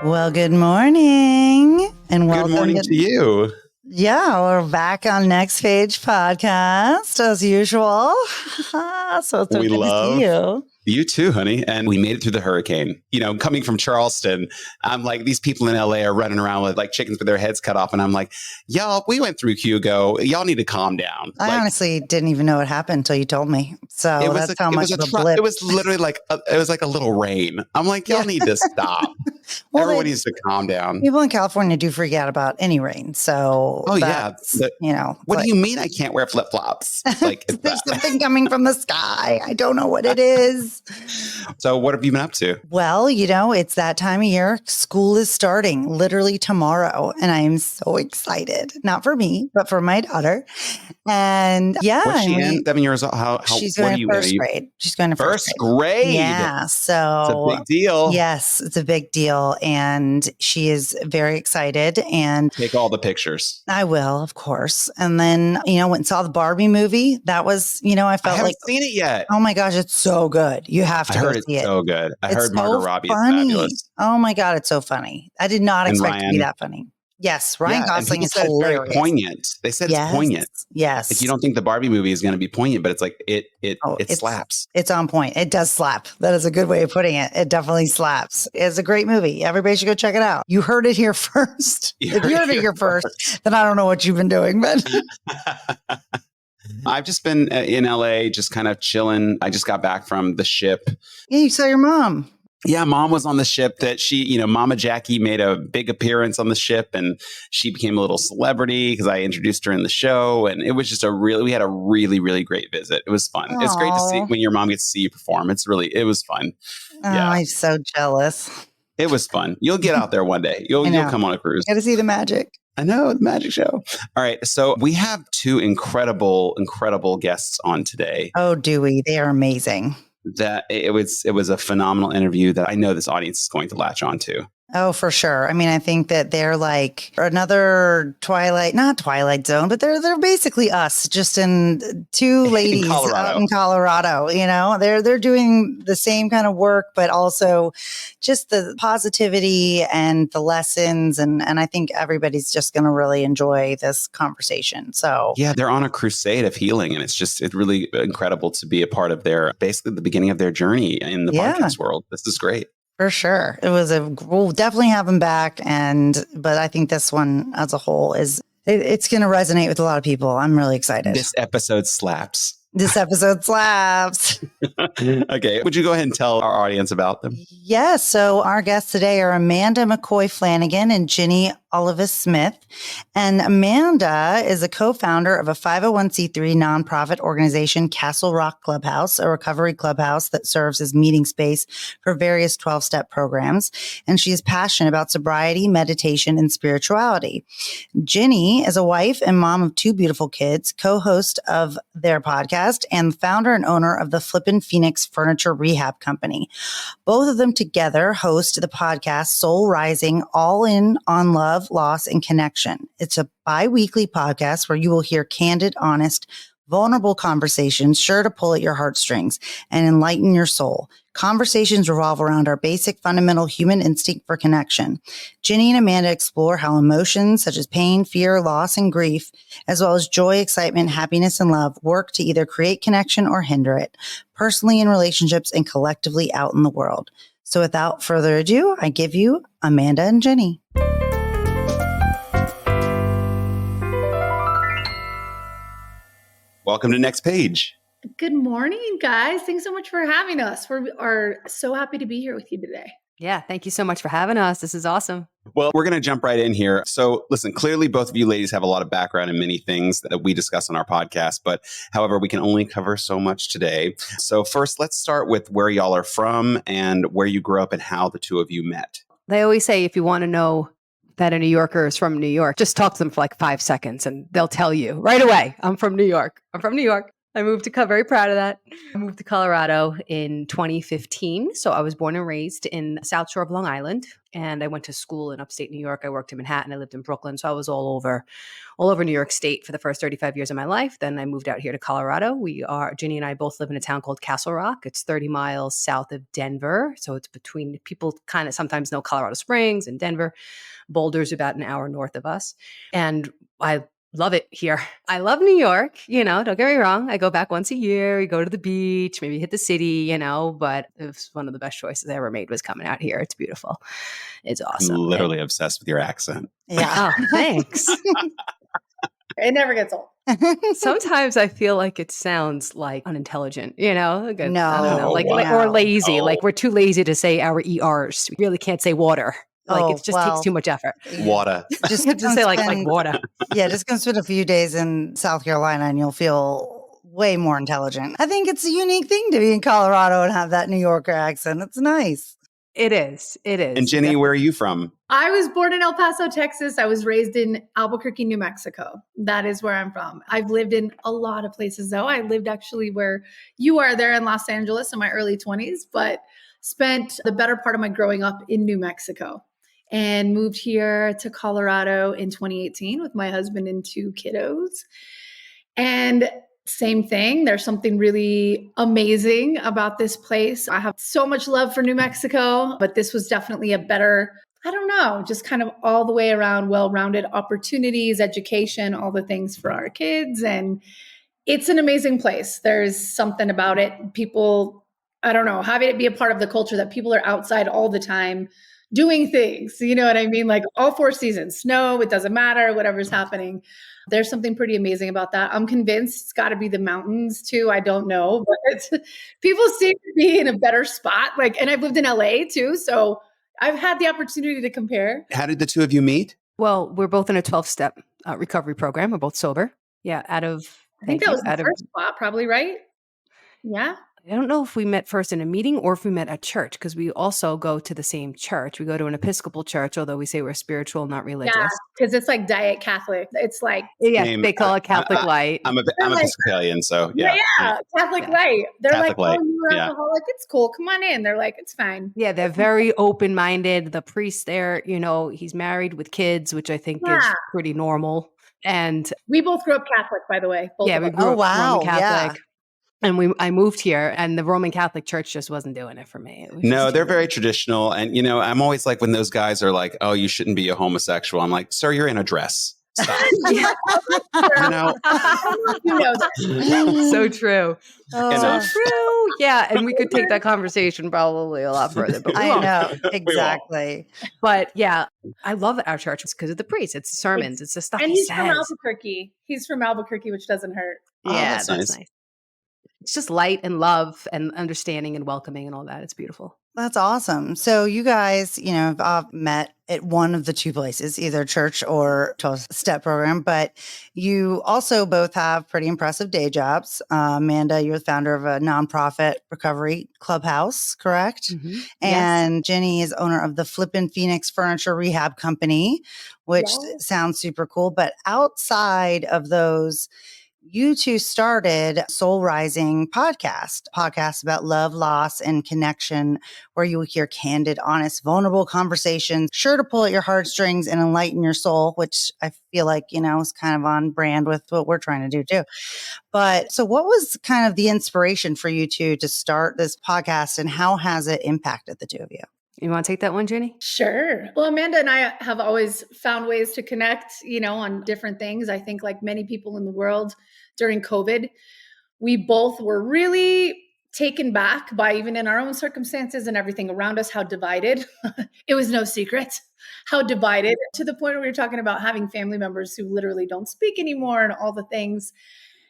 Well, good morning and welcome. Good morning to you. Yeah, we're back on Next Page Podcast as usual. So it's so We good to see you. You too, honey. And we made it through the hurricane. You know, coming from Charleston, I'm like, these people in LA are running around with like chickens with their heads cut off. And I'm like, y'all, we went through Hugo. Y'all need to calm down. I honestly didn't even know what happened until you told me. So that's how much of a blip. It was literally like, it was like a little rain. I'm like, y'all need to stop. Well, everyone needs to calm down. People in California do forget about any rain. So, you know. What do you mean I can't wear flip-flops? Like, there's something coming from the sky. I don't know what it is. So what have you been up to? Well, you know, it's that time of year. School is starting literally tomorrow. And I am so excited. Not for me, but for my daughter. And yeah. What's she in? 7 years old? She's going to first grade. She's going to first grade. Yeah. So it's a big deal. Yes, it's a big deal. And she is very excited. And take all the pictures. I will, of course. And then, you know, went and saw the Barbie movie. That was, you know, I haven't seen it yet. Oh my gosh, it's so good. You have to go see it. So good. I heard Margot Robbie is fabulous. Oh my God, it's so funny. I did not expect it to be that funny. Yes, Ryan Gosling is hilarious. Very poignant. They said it's poignant. Yes. Like you don't think the Barbie movie is going to be poignant, but it's like it slaps. It's on point. It does slap. That is a good way of putting it. It definitely slaps. It's a great movie. Everybody should go check it out. You heard it here first. If you heard it here first, then I don't know what you've been doing, but I've just been in LA, just kind of chilling. I just got back from the ship. Yeah, you saw your mom. Yeah, mom was on the ship that Mama Jackie made a big appearance on the ship and she became a little celebrity because I introduced her in the show. And it was just we had a really, really great visit. It was fun. Aww. It's great to see when your mom gets to see you perform. it was fun. Oh, yeah. I'm so jealous. It was fun. You'll get out there one day. You'll come on a cruise. Got to see the magic. I know, the magic show. All right. So we have two incredible guests on today. Oh, do we? They are amazing. That it was a phenomenal interview that I know this audience is going to latch on to. Oh, for sure. I mean, I think that they're like another not Twilight Zone, but they're basically us, just in two ladies out in Colorado. You know, they're doing the same kind of work, but also just the positivity and the lessons. And I think everybody's just going to really enjoy this conversation. So yeah, they're on a crusade of healing, and it's really incredible to be a part of basically the beginning of their journey in the podcast world. This is great. For sure. We'll definitely have them back. But I think this one as a whole it's going to resonate with a lot of people. I'm really excited. This episode slaps. Okay. Would you go ahead and tell our audience about them? Yes. So our guests today are Amanda McKoy Flanagan and Ginny Olivas-Smith. And Amanda is a co-founder of a 501c3 nonprofit organization, Castle Rock Clubhouse, a recovery clubhouse that serves as meeting space for various 12-step programs. And she is passionate about sobriety, meditation, and spirituality. Ginny is a wife and mom of two beautiful kids, co-host of their podcast, and founder and owner of the Flippin' Phoenix Furniture Rehab Company. Both of them together host the podcast Soul Rising, all in on love, loss, and connection. It's a bi-weekly podcast where you will hear candid, honest, vulnerable conversations sure to pull at your heartstrings and enlighten your soul. Conversations revolve around our basic fundamental human instinct for connection. Ginny and Amanda explore how emotions such as pain, fear, loss, and grief, as well as joy, excitement, happiness, and love, work to either create connection or hinder it, personally in relationships and collectively out in the world. So without further ado, I give you Amanda and Ginny. Welcome to Next Page. Good morning, guys. Thanks so much for having us. We are so happy to be here with you today. Yeah, thank you so much for having us. This is awesome. Well, we're going to jump right in here. So listen, clearly both of you ladies have a lot of background in many things that we discuss on our podcast, but however, we can only cover so much today. So first, let's start with where y'all are from and where you grew up and how the two of you met. They always say if you want to know that a New Yorker is from New York, just talk to them for like 5 seconds and they'll tell you right away, I'm from New York. I'm from New York. I moved to very proud of that. I moved to Colorado in 2015. So I was born and raised in South Shore of Long Island, and I went to school in upstate New York. I worked in Manhattan. I lived in Brooklyn. So I was all over New York State for the first 35 years of my life. Then I moved out here to Colorado. Ginny and I both live in a town called Castle Rock. It's 30 miles south of Denver. So it's between, people kind of sometimes know Colorado Springs and Denver. Boulder's about an hour north of us. And I love it here. I love New York, don't get me wrong. I go back once a year. We go to the beach, maybe hit the city, but it was one of the best choices I ever made was coming out here. It's beautiful. It's awesome. I'm literally obsessed with your accent. Yeah. Oh, thanks. It never gets old. Sometimes I feel like it sounds like unintelligent, Like, I don't know, No, or lazy. Like we're too lazy to say our ERs. We really can't say water. Like it just takes too much effort. Water. Just say like water. Yeah, just go spend a few days in South Carolina and you'll feel way more intelligent. I think it's a unique thing to be in Colorado and have that New Yorker accent. It's nice. It is. And Ginny, where are you from? I was born in El Paso, Texas. I was raised in Albuquerque, New Mexico. That is where I'm from. I've lived in a lot of places, though. I lived actually where you are there in Los Angeles in my early 20s, but spent the better part of my growing up in New Mexico and moved here to Colorado in 2018 with my husband and 2 kiddos. And same thing. There's something really amazing about this place. I have so much love for New Mexico, but this was definitely a better, just kind of all the way around, well-rounded opportunities, education, all the things for our kids. And it's an amazing place. There's something about it. People, having it be a part of the culture that people are outside all the time doing things, you know what I mean? Like all 4 seasons, snow, it doesn't matter, whatever's happening. There's something pretty amazing about that. I'm convinced it's got to be the mountains too. I don't know, but people seem to be in a better spot. And I've lived in LA too. So I've had the opportunity to compare. How did the two of you meet? Well, we're both in a 12-step recovery program. We're both sober. Yeah. I think that was the first spot, probably, right? Yeah. I don't know if we met first in a meeting or if we met at church, because we also go to the same church. We go to an Episcopal church, although we say we're spiritual, not religious. Yeah, because it's like diet Catholic. It's like they call it Catholic Light. I'm Episcopalian, so yeah. Catholic Light. They're Catholic like, Light. oh, you're alcoholic. It's cool. Come on in. They're like, it's fine. Yeah, they're very open-minded. The priest there, he's married with kids, which I think is pretty normal. And we both grew up Catholic, by the way. We grew up Roman Catholic. Yeah. And I moved here, and the Roman Catholic Church just wasn't doing it for me. No, they're very traditional. And, I'm always like, when those guys are like, oh, you shouldn't be a homosexual. I'm like, sir, you're in a dress. Stop. So true. So true. Yeah. And we could take that conversation probably a lot further. But I know. Exactly. But yeah, I love our church because of the priest. It's sermons. It's the stuff and he he's says. from Albuquerque. He's from Albuquerque, which doesn't hurt. Yeah, that's nice. It's just light and love and understanding and welcoming and all that. It's beautiful. That's awesome. So you guys, have met at one of the 2 places, either church or 12-step program, but you also both have pretty impressive day jobs. Amanda, you're the founder of a nonprofit recovery clubhouse, correct? Mm-hmm. And yes. Ginny is owner of the Flippin' Phoenix Furniture Rehab Company, which sounds super cool. But outside of those, you 2 started Soul Rising podcast about love, loss, and connection, where you will hear candid, honest, vulnerable conversations, sure to pull at your heartstrings and enlighten your soul, which I feel like, is kind of on brand with what we're trying to do too. But so what was kind of the inspiration for you 2 to start this podcast, and how has it impacted the 2 of you? You want to take that one, Ginny? Sure. Well, Amanda and I have always found ways to connect, on different things. I think like many people in the world during COVID, we both were really taken back by, even in our own circumstances and everything around us, how divided. It was no secret how divided, to the point where we were talking about having family members who literally don't speak anymore and all the things.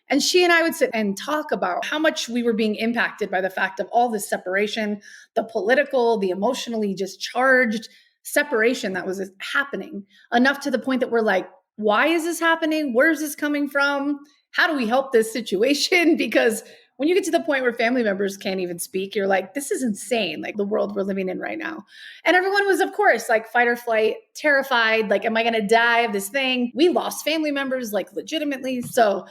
And she and I would sit and talk about how much we were being impacted by the fact of all this separation, the political, the emotionally just charged separation that was happening, enough to the point that we're like, why is this happening? Where's this coming from? How do we help this situation? Because when you get to the point where family members can't even speak, you're like, this is insane, like the world we're living in right now. And everyone was, of course, like fight or flight, terrified, like, am I going to die of this thing? We lost family members, like legitimately. So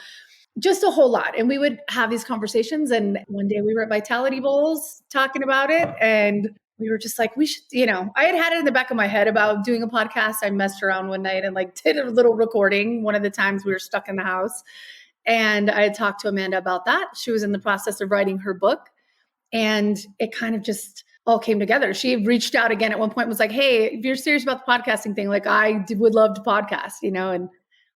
just a whole lot. And we would have these conversations. And one day we were at Vitality Bowls talking about it. And we were just like, we should, I had it in the back of my head about doing a podcast. I messed around one night and like did a little recording one of the times we were stuck in the house. And I had talked to Amanda about that. She was in the process of writing her book. And it kind of just all came together. She reached out again at one point, was like, hey, if you're serious about the podcasting thing, like would love to podcast, and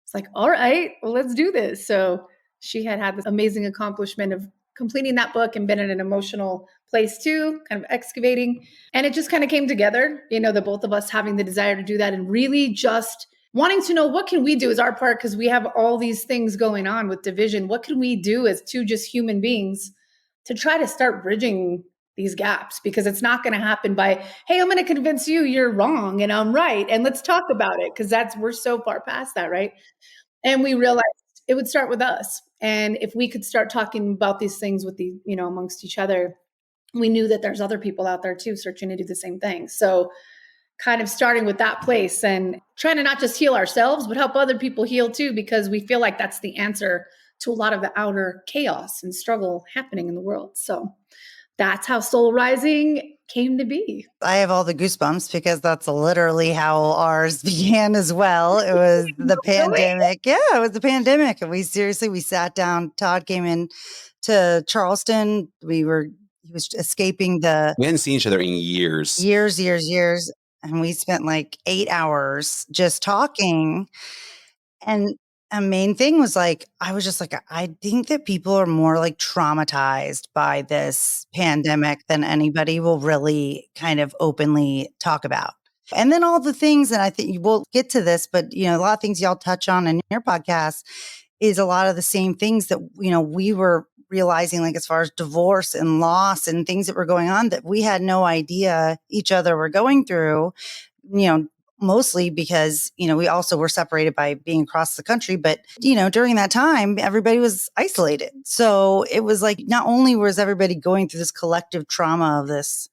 it's like, all right, well, let's do this. So she had this amazing accomplishment of completing that book and been in an emotional place too, kind of excavating. And it just kind of came together, the both of us having the desire to do that and really just wanting to know what can we do as our part, because we have all these things going on with division. What can we do as two just human beings to try to start bridging these gaps? Because it's not going to happen by, hey, I'm going to convince you you're wrong and I'm right, and let's talk about it, because we're so far past that, right? And we realized it would start with us. And if we could start talking about these things with amongst each other, we knew that there's other people out there too searching to do the same thing. So kind of starting with that place and trying to not just heal ourselves, but help other people heal too, because we feel like that's the answer to a lot of the outer chaos and struggle happening in the world. So that's how Soul Rising came to be. I have all the goosebumps because that's literally how ours began as well. It was the pandemic. Yeah, it was the pandemic. And we sat down. Todd came in to Charleston. He was escaping We hadn't seen each other in years. Years. And we spent like 8 hours just talking. And a main thing was like, I was just like, I think that people are more like traumatized by this pandemic than anybody will really kind of openly talk about. And then all the things, and I think we'll get to this, but a lot of things y'all touch on in your podcast is a lot of the same things that, we were realizing, like as far as divorce and loss and things that were going on that we had no idea each other were going through, mostly because, we also were separated by being across the country. But, during that time, everybody was isolated. So it was like, not only was everybody going through this collective trauma of this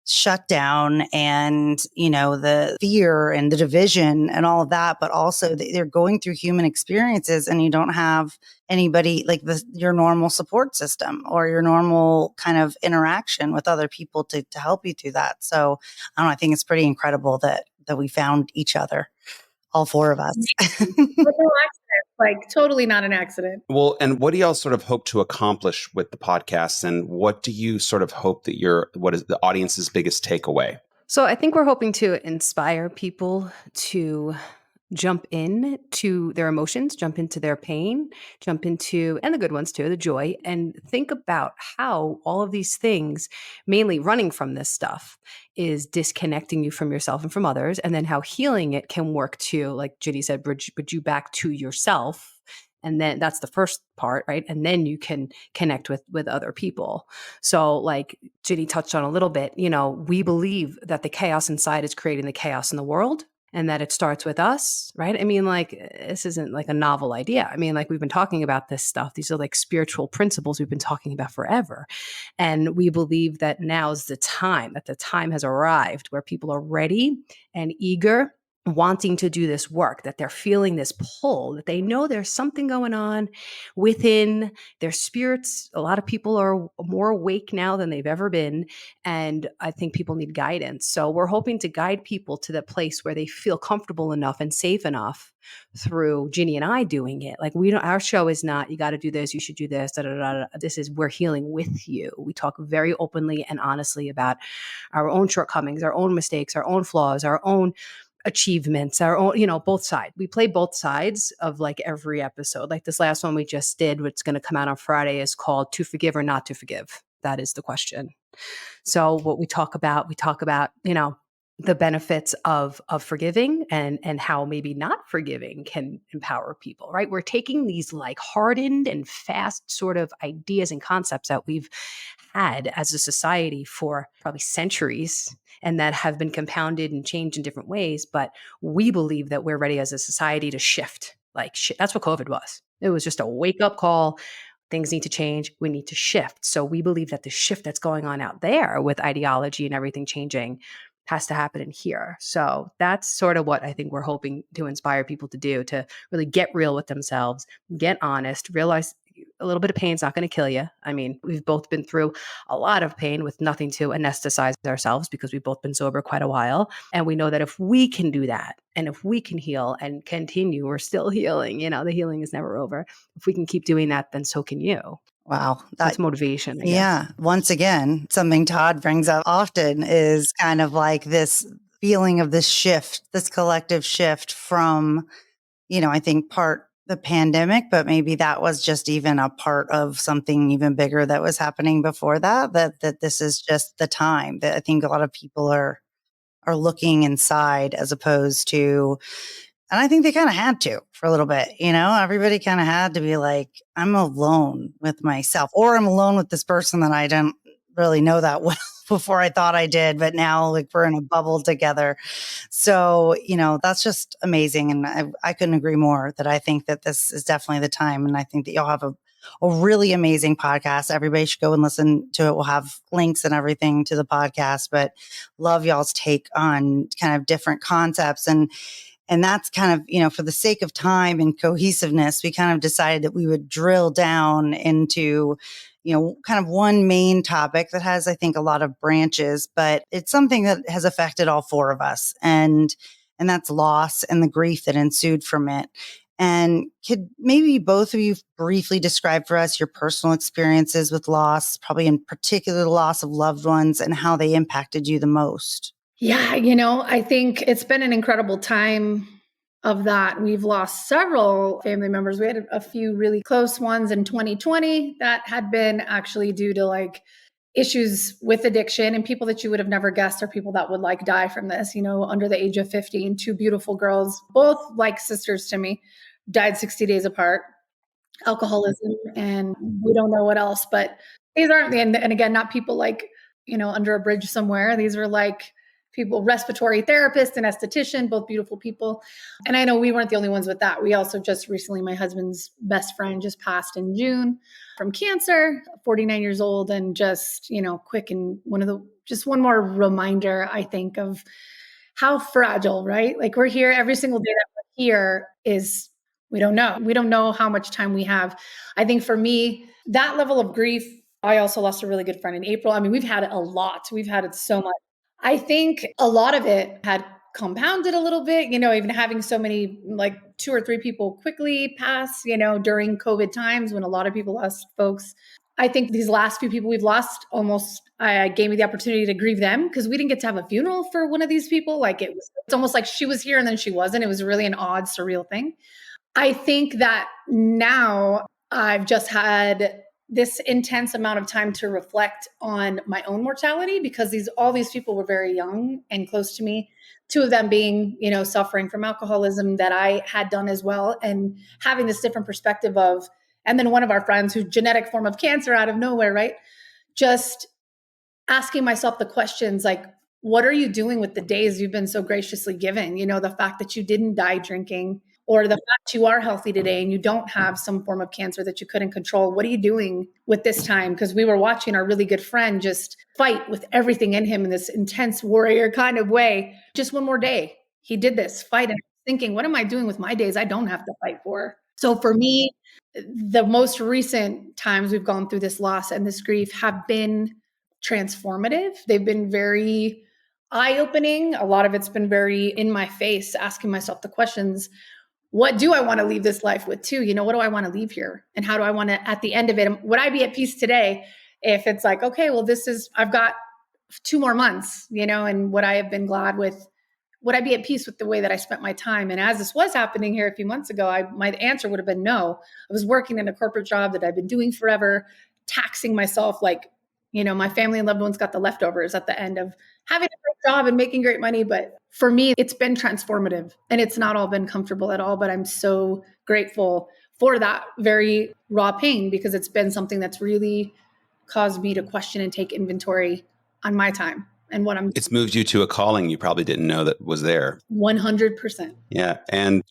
shutdown and, the fear and the division and all of that, but also they're going through human experiences and you don't have anybody like your normal support system or your normal kind of interaction with other people to help you through that. So I don't know, I think it's pretty incredible that we found each other, all four of us. Like totally not an accident. Well, and what do y'all sort of hope to accomplish with the podcast? And what do you sort of hope that what is the audience's biggest takeaway? So I think we're hoping to inspire people to jump in to their emotions, jump into their pain, jump into, and the good ones too, the joy, and think about how all of these things, mainly running from this stuff, is disconnecting you from yourself and from others, and then how healing it can work to, like Ginny said, bridge you back to yourself. And then that's the first part, right? And then you can connect with other people. So like Ginny touched on a little bit, we believe that the chaos inside is creating the chaos in the world. And that it starts with us, right? I mean, like, this isn't like a novel idea. I mean, like, we've been talking about this stuff. These are like spiritual principles we've been talking about forever. And we believe that now's the time, that the time has arrived where people are ready and eager, wanting to do this work, that they're feeling this pull, that they know there's something going on within their spirits. A lot of people are more awake now than they've ever been. And I think people need guidance. So we're hoping to guide people to the place where they feel comfortable enough and safe enough through Ginny and I doing it. Like our show is not, you got to do this, you should do this, da, da, da, da. This is, we're healing with you. We talk very openly and honestly about our own shortcomings, our own mistakes, our own flaws, our own achievements, our own, both sides. We play both sides of like every episode. Like this last one we just did, what's going to come out on Friday, is called To Forgive or Not to Forgive. That is the question. So what we talk about, the benefits of forgiving and how maybe not forgiving can empower people, right? We're taking these like hardened and fast sort of ideas and concepts that we've had as a society for probably centuries and that have been compounded and changed in different ways. But we believe that we're ready as a society to shift. Like that's what COVID was. It was just a wake up call. Things need to change. We need to shift. So we believe that the shift that's going on out there with ideology and everything changing has to happen in here. So that's sort of what I think we're hoping to inspire people to do, to really get real with themselves, get honest, realize a little bit of pain is not going to kill you. I mean, we've both been through a lot of pain with nothing to anesthetize ourselves because we've both been sober quite a while. And we know that if we can do that and if we can heal and continue, we're still healing. The healing is never over. If we can keep doing that, then so can you. Wow. That's motivation, I guess. Yeah. Once again, something Todd brings up often is kind of like this feeling of this shift, this collective shift from, I think part the pandemic, but maybe that was just even a part of something even bigger that was happening before that this is just the time that I think a lot of people are looking inside as opposed to, and I think they kind of had to for a little bit, everybody kind of had to be like, I'm alone with myself, or I'm alone with this person that I didn't really know that well before I thought I did, but now like we're in a bubble together. So, that's just amazing. And I couldn't agree more that I think that this is definitely the time. And I think that you'll have a really amazing podcast. Everybody should go and listen to it. We'll have links and everything to the podcast, but love y'all's take on kind of different concepts. And that's kind of, for the sake of time and cohesiveness, we kind of decided that we would drill down into, kind of one main topic that has, I think, a lot of branches, but it's something that has affected all four of us. And that's loss and the grief that ensued from it. And could maybe both of you briefly describe for us your personal experiences with loss, probably in particular the loss of loved ones, and how they impacted you the most? Yeah, I think it's been an incredible time of that. We've lost several family members. We had a few really close ones in 2020 that had been actually due to like issues with addiction, and people that you would have never guessed are people that would like die from this, under the age of 50. And two beautiful girls, both like sisters to me, died 60 days apart. Alcoholism, and we don't know what else, but these aren't, and again, not people like, under a bridge somewhere. These were like people, respiratory therapist and esthetician, both beautiful people. And I know we weren't the only ones with that. We also just recently, my husband's best friend just passed in June from cancer, 49 years old, and just, quick. And just one more reminder, I think, of how fragile, right? Like we're here every single day that we're here is, we don't know. We don't know how much time we have. I think for me, that level of grief, I also lost a really good friend in April. I mean, we've had it a lot. We've had it so much. I think a lot of it had compounded a little bit, even having so many, like 2 or 3 people quickly pass, during COVID times when a lot of people lost folks. I think these last few people we've lost almost gave me the opportunity to grieve them, because we didn't get to have a funeral for one of these people. Like it's almost like she was here and then she wasn't. It was really an odd, surreal thing. I think that now I've just had this intense amount of time to reflect on my own mortality, because all these people were very young and close to me. 2 of them being, suffering from alcoholism that I had done as well, and having this different perspective of, and then one of our friends who's genetic form of cancer out of nowhere, right? Just asking myself the questions like, what are you doing with the days you've been so graciously given? The fact that you didn't die drinking, or the fact you are healthy today and you don't have some form of cancer that you couldn't control. What are you doing with this time? Because we were watching our really good friend just fight with everything in him in this intense warrior kind of way. Just one more day. He did this fight, and thinking, what am I doing with my days I don't have to fight for? So for me, the most recent times we've gone through this loss and this grief have been transformative. They've been very eye-opening. A lot of it's been very in my face, asking myself the questions, what do I want to leave this life with too? What do I want to leave here? And how do I want to, at the end of it, would I be at peace today if it's like, okay, well, I've got 2 more months, and would I have been glad with, would I be at peace with the way that I spent my time? And as this was happening here a few months ago, my answer would have been no. I was working in a corporate job that I've been doing forever, taxing myself like, my family and loved ones got the leftovers at the end of having a great job and making great money. But for me, it's been transformative, and it's not all been comfortable at all, but I'm so grateful for that very raw pain, because it's been something that's really caused me to question and take inventory on my time and what I'm doing. It's moved you to a calling you probably didn't know that was there. 100%. Yeah. And,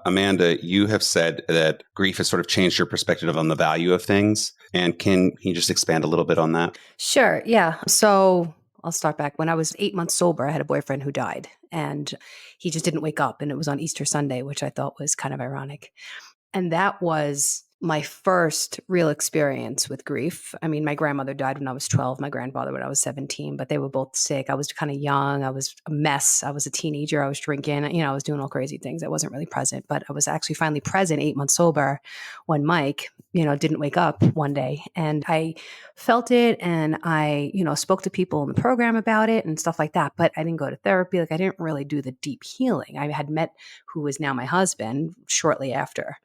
Amanda, you have said that grief has sort of changed your perspective on the value of things. And can you just expand a little bit on that? Sure. Yeah. So I'll start back. When I was 8 months sober, I had a boyfriend who died, and he just didn't wake up. And it was on Easter Sunday, which I thought was kind of ironic. And that was my first real experience with grief. I mean, my grandmother died when I was 12, my grandfather when I was 17, but they were both sick. I was kind of young. I was a mess. I was a teenager. I was drinking, I was doing all crazy things. I wasn't really present, but I was actually finally present 8 months sober when Mike, didn't wake up one day, and I felt it. And I, spoke to people in the program about it and stuff like that, but I didn't go to therapy. Like I didn't really do the deep healing. I had met who is now my husband shortly after.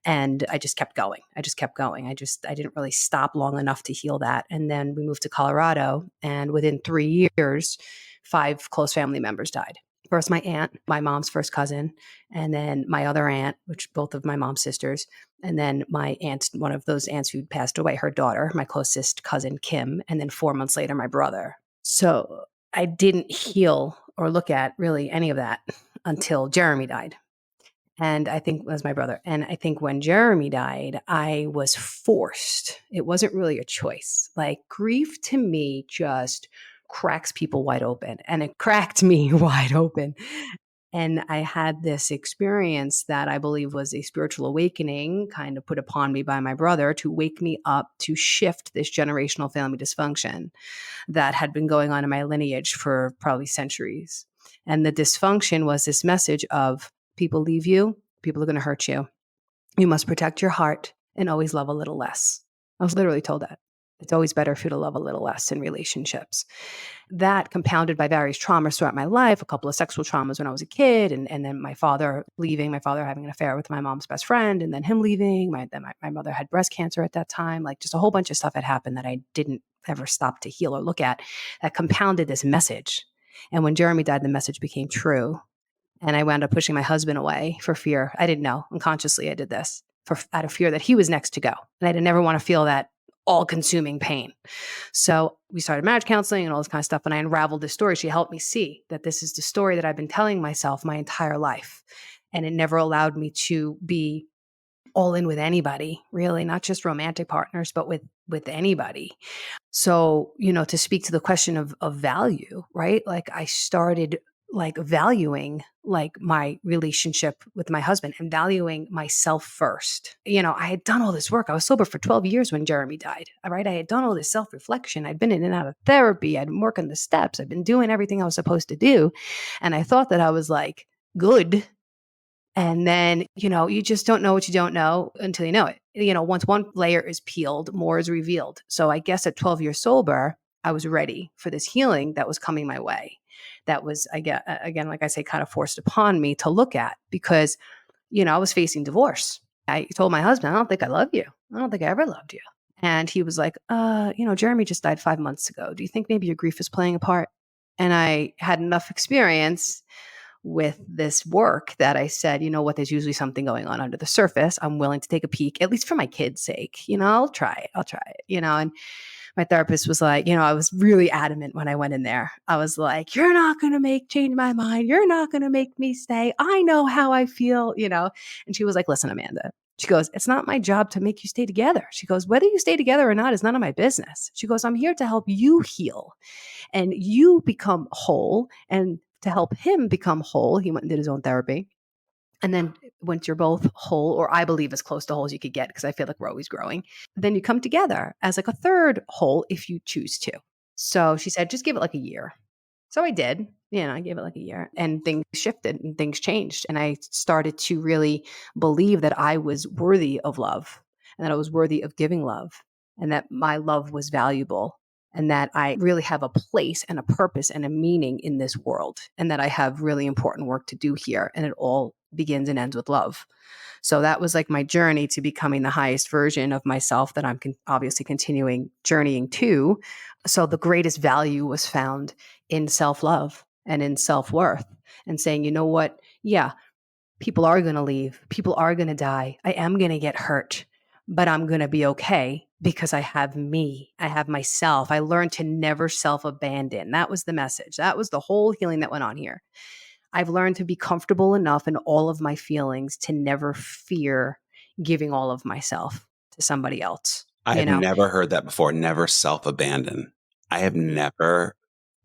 And I just kept going. I I didn't really stop long enough to heal that. And then we moved to Colorado. And within 3 years, 5 close family members died. First, my aunt, my mom's first cousin, and then my other aunt, which both of my mom's sisters, and then my aunt, one of those aunts who passed away, her daughter, my closest cousin, Kim, and then 4 months later, my brother. So I didn't heal or look at really any of that until Jeremy died. And I think it was my brother. And I think when Jeremy died, I was forced. It wasn't really a choice. Like grief to me just cracks people wide open. And it cracked me wide open. And I had this experience that I believe was a spiritual awakening kind of put upon me by my brother to wake me up to shift this generational family dysfunction that had been going on in my lineage for probably centuries. And the dysfunction was this message of people leave you, people are going to hurt you. You must protect your heart and always love a little less. I was literally told that. It's always better for you to love a little less in relationships. That compounded by various traumas throughout my life, a couple of sexual traumas when I was a kid, and then my father leaving, my father having an affair with my mom's best friend, and then him leaving. My mother had breast cancer at that time. Like just a whole bunch of stuff had happened that I didn't ever stop to heal or look at that compounded this message. And when Jeremy died, the message became true. And I wound up pushing my husband away for fear. I didn't know. Unconsciously, I did this out of fear that he was next to go. And I didn't ever want to feel that all-consuming pain. So we started marriage counseling and all this kind of stuff. And I unraveled this story. She helped me see that this is the story that I've been telling myself my entire life. And it never allowed me to be all in with anybody, really, not just romantic partners, but with anybody. So, to speak to the question of value, right? Like I started like valuing like my relationship with my husband and valuing myself first. I had done all this work. I was sober for 12 years when Jeremy died, right? I had done all this self-reflection. I'd been in and out of therapy. I'd been working the steps. I'd been doing everything I was supposed to do. And I thought that I was like good. And then, you just don't know what you don't know until you know it. Once one layer is peeled, more is revealed. So I guess at 12 years sober, I was ready for this healing that was coming my way. That was, again, like I say, kind of forced upon me to look at because, I was facing divorce. I told my husband, I don't think I love you. I don't think I ever loved you. And he was like, Jeremy just died 5 months ago. Do you think maybe your grief is playing a part? And I had enough experience with this work that I said, there's usually something going on under the surface. I'm willing to take a peek, at least for my kids' sake. I'll try it, and my therapist was like, I was really adamant when I went in there. I was like, you're not going to change my mind. You're not going to make me stay. I know how I feel, and she was like, listen, Amanda, she goes, it's not my job to make you stay together. She goes, whether you stay together or not is none of my business. She goes, I'm here to help you heal and you become whole, and to help him become whole. He went and did his own therapy. And then once you're both whole, or I believe as close to whole as you could get, because I feel like we're always growing, then you come together as like a third whole if you choose to. So she said, just give it like a year. So I did, I gave it like a year, and things shifted and things changed. And I started to really believe that I was worthy of love and that I was worthy of giving love and that my love was valuable and that I really have a place and a purpose and a meaning in this world and that I have really important work to do here. And it all begins and ends with love. So that was like my journey to becoming the highest version of myself that I'm obviously continuing journeying to. So the greatest value was found in self-love and in self-worth and saying, you know what? Yeah, people are going to leave. People are going to die. I am going to get hurt, but I'm going to be okay because I have me. I have myself. I learned to never self-abandon. That was the message. That was the whole healing that went on here. I've learned to be comfortable enough in all of my feelings to never fear giving all of myself to somebody else. I have never heard that before. Never self-abandon. I have never.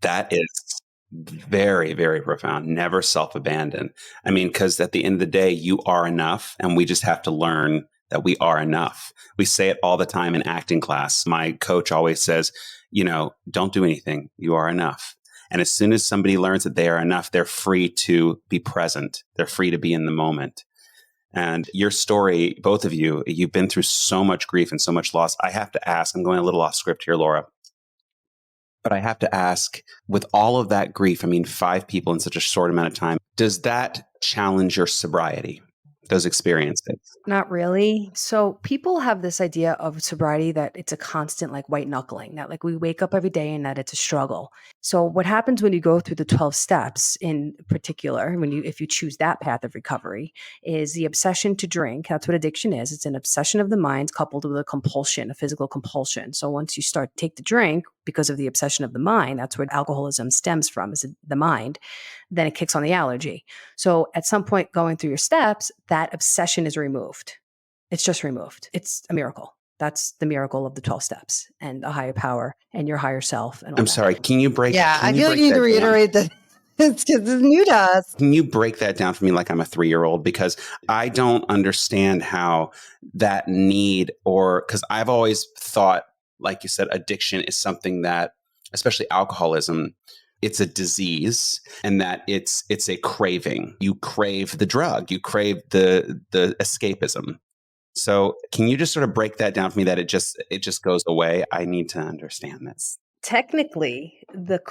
That is very, very profound. Never self-abandon. I mean, because at the end of the day, you are enough, and we just have to learn that we are enough. We say it all the time in acting class. My coach always says, don't do anything. You are enough. And as soon as somebody learns that they are enough, they're free to be present. They're free to be in the moment. And your story, both of you, you've been through so much grief and so much loss. I have to ask, I'm going a little off script here, Laura, but I have to ask, with all of that grief, 5 people in such a short amount of time, does that challenge your sobriety, those experiences? Not really. So people have this idea of sobriety that it's a constant like white knuckling, that like we wake up every day and that it's a struggle. So what happens when you go through the 12 steps in particular, if you choose that path of recovery, is the obsession to drink. That's what addiction is. It's an obsession of the mind coupled with a compulsion, a physical compulsion. So once you start to take the drink because of the obsession of the mind, that's where alcoholism stems from, is the mind, then it kicks on the allergy. So at some point going through your steps, that obsession is removed. It's just removed. It's a miracle. That's the miracle of the 12 steps and a higher power and your higher self. And all I'm that. sorry. Can you break? Yeah, I can you feel like break you need to that down? reiterate that it's because it's new to us. Can you break that down for me like I'm a 3-year-old? Because I don't understand how that need, or because I've always thought, like you said, addiction is something that, especially alcoholism, it's a disease, and that it's a craving. You crave the drug, you crave the escapism. So can you just sort of break that down for me, that it just goes away? I need to understand this. Technically, the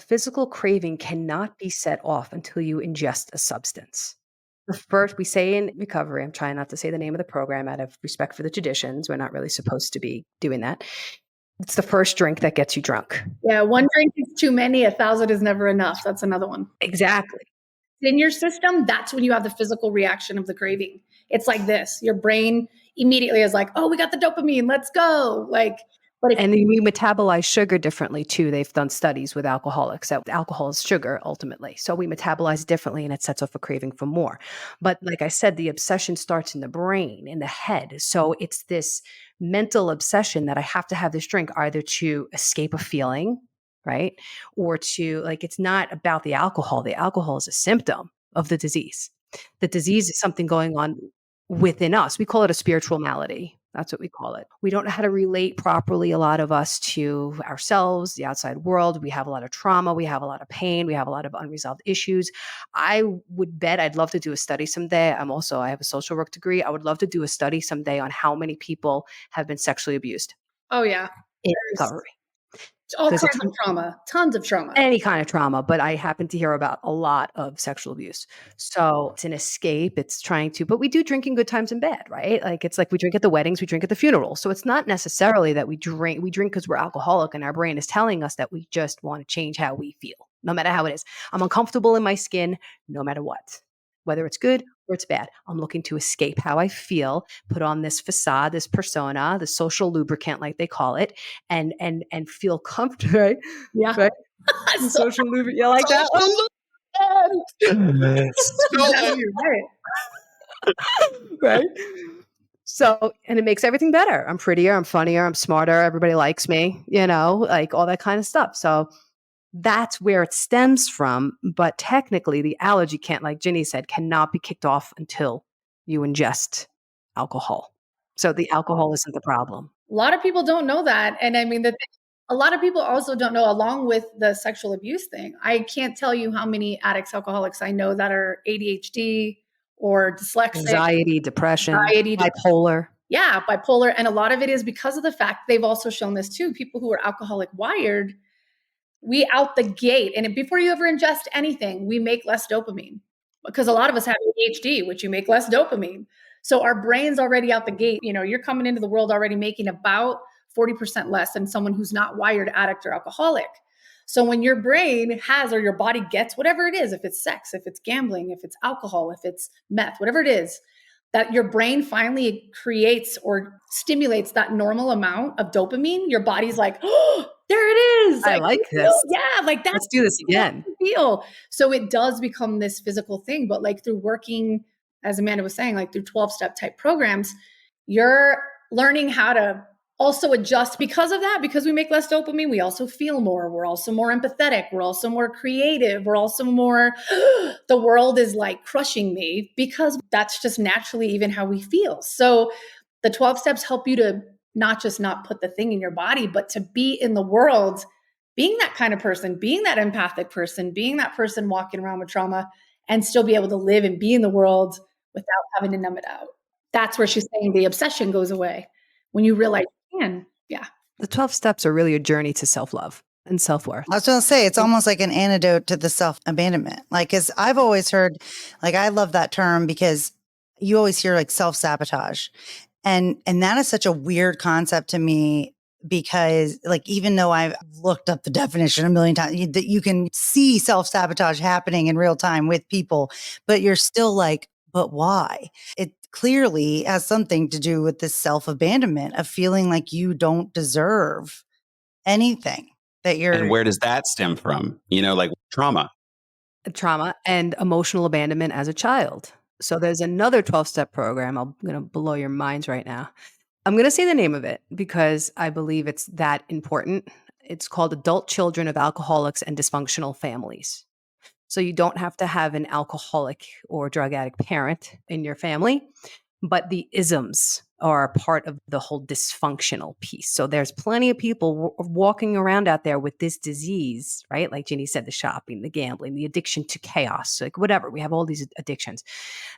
physical craving cannot be set off until you ingest a substance. First, we say in recovery, I'm trying not to say the name of the program out of respect for the traditions. We're not really supposed to be doing that. It's the first drink that gets you drunk. Yeah, one drink is too many, 1,000 is never enough. That's another one. Exactly. In your system, that's when you have the physical reaction of the craving. It's like this. Your brain immediately is like, oh, we got the dopamine, let's go. And we metabolize sugar differently too. They've done studies with alcoholics that alcohol is sugar ultimately. So we metabolize differently and it sets off a craving for more. But like I said, the obsession starts in the brain, in the head. So it's this mental obsession that I have to have this drink either to escape a feeling, right? Or to, like, it's not about the alcohol. The alcohol is a symptom of the disease. The disease is something going on within us. We call it a spiritual malady. That's what we call it. We don't know how to relate properly, a lot of us, to ourselves, the outside world. We have a lot of trauma. We have a lot of pain. We have a lot of unresolved issues. I would bet I'd love to do a study someday. I have a social work degree. I would love to do a study someday on how many people have been sexually abused Oh, yeah. in recovery. All 'Cause kinds of trauma, tons of trauma. Any kind of trauma, but I happen to hear about a lot of sexual abuse. So it's an escape. It's trying to, but we do drink in good times and bad, right? Like it's like we drink at the weddings, we drink at the funerals. So it's not necessarily that we drink because we're alcoholic and our brain is telling us that we just want to change how we feel, no matter how it is. I'm uncomfortable in my skin, no matter what, whether it's good or it's bad. I'm looking to escape how I feel, put on this facade, this persona, the social lubricant, like they call it, and feel comfortable, right? Yeah. Right? The social lubricant. You like that? Right. So, and it makes everything better. I'm prettier, I'm funnier, I'm smarter, everybody likes me, like all that kind of stuff. So that's where it stems from. But technically, the allergy can't, like Ginny said, cannot be kicked off until you ingest alcohol. So the alcohol isn't the problem. A lot of people don't know that. And I mean, a lot of people also don't know, along with the sexual abuse thing. I can't tell you how many addicts, alcoholics I know that are ADHD or dyslexic. Anxiety, depression, bipolar. Yeah, bipolar. And a lot of it is because of the fact they've also shown this too. People who are alcoholic wired, we out the gate, and before you ever ingest anything, we make less dopamine, because a lot of us have ADHD, which you make less dopamine. So our brain's already out the gate. You're coming into the world already making about 40% less than someone who's not wired addict or alcoholic. So when your brain has, or your body gets whatever it is, if it's sex, if it's gambling, if it's alcohol, if it's meth, whatever it is, that your brain finally creates or stimulates that normal amount of dopamine, your body's like, oh, there it is. I like this. Yeah, like that's, let's do this again. Feel. So it does become this physical thing, but like through working, as Amanda was saying, like through 12-step type programs, you're learning how to also adjust because of that. Because we make less dopamine, we also feel more. We're also more empathetic. We're also more creative. We're also more, the world is like crushing me, because that's just naturally even how we feel. So the 12 steps help you to not just not put the thing in your body, but to be in the world, being that kind of person, being that empathic person, being that person walking around with trauma, and still be able to live and be in the world without having to numb it out. That's where she's saying the obsession goes away when you realize you can. Yeah. The 12 steps are really a journey to self-love and self-worth. I was going to say, it's almost like an antidote to the self-abandonment. Like, cause I've always heard, like, I love that term because you always hear like self-sabotage. And that is such a weird concept to me, because like, even though I've looked up the definition a million times, that you can see self-sabotage happening in real time with people, but you're still like, but why? It clearly has something to do with this self-abandonment of feeling like you don't deserve anything. And where does that stem from? Like trauma. Trauma and emotional abandonment as a child. So there's another 12-step program. I'm going to blow your minds right now. I'm going to say the name of it because I believe it's that important. It's called Adult Children of Alcoholics and Dysfunctional Families. So you don't have to have an alcoholic or drug addict parent in your family, but the isms are a part of the whole dysfunctional piece. So there's plenty of people walking around out there with this disease, right? Like Ginny said, the shopping, the gambling, the addiction to chaos, like whatever. We have all these addictions,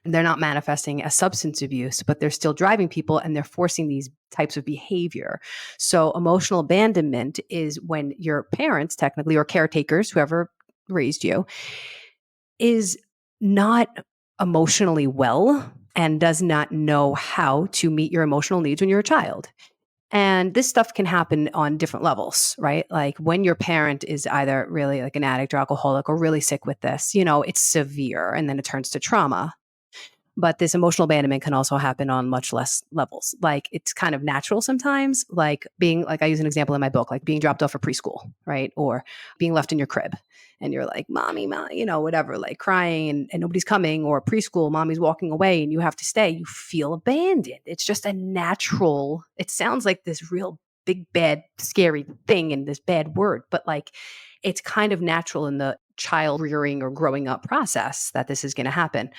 and they're not manifesting as substance abuse, but they're still driving people and they're forcing these types of behavior. So emotional abandonment is when your parents technically, or caretakers, whoever raised you, is not emotionally well and does not know how to meet your emotional needs when you're a child. And this stuff can happen on different levels, right? Like when your parent is either really like an addict or alcoholic or really sick with this, it's severe and then it turns to trauma. But this emotional abandonment can also happen on much less levels. Like it's kind of natural sometimes, like being, like I use an example in my book, like being dropped off at preschool, right? Or being left in your crib and you're like, mommy, whatever, like crying and nobody's coming, or preschool, mommy's walking away and you have to stay. You feel abandoned. It's just a natural, it sounds like this real big, bad, scary thing and this bad word, but like it's kind of natural in the child rearing or growing up process that this is going to happen.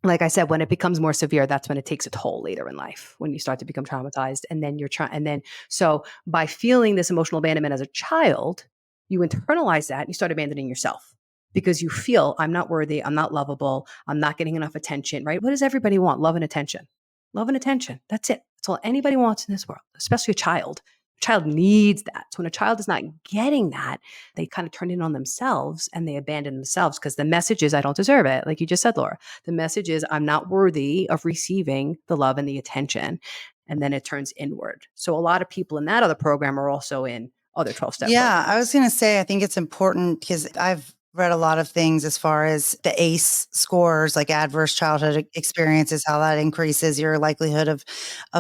Like I said, when it becomes more severe, that's when it takes a toll later in life, when you start to become traumatized. And then so by feeling this emotional abandonment as a child, you internalize that and you start abandoning yourself because you feel I'm not worthy. I'm not lovable. I'm not getting enough attention, right? What does everybody want? Love and attention. Love and attention. That's it. That's all anybody wants in this world, especially a child. A child needs that. So when a child is not getting that, they kind of turn in on themselves and they abandon themselves because the message is, I don't deserve it. Like you just said, Laura, the message is I'm not worthy of receiving the love and the attention. And then it turns inward. So a lot of people in that other program are also in other 12-step programs. I was going to say, I think it's important because I've read a lot of things as far as the ACE scores, like adverse childhood experiences, how that increases your likelihood of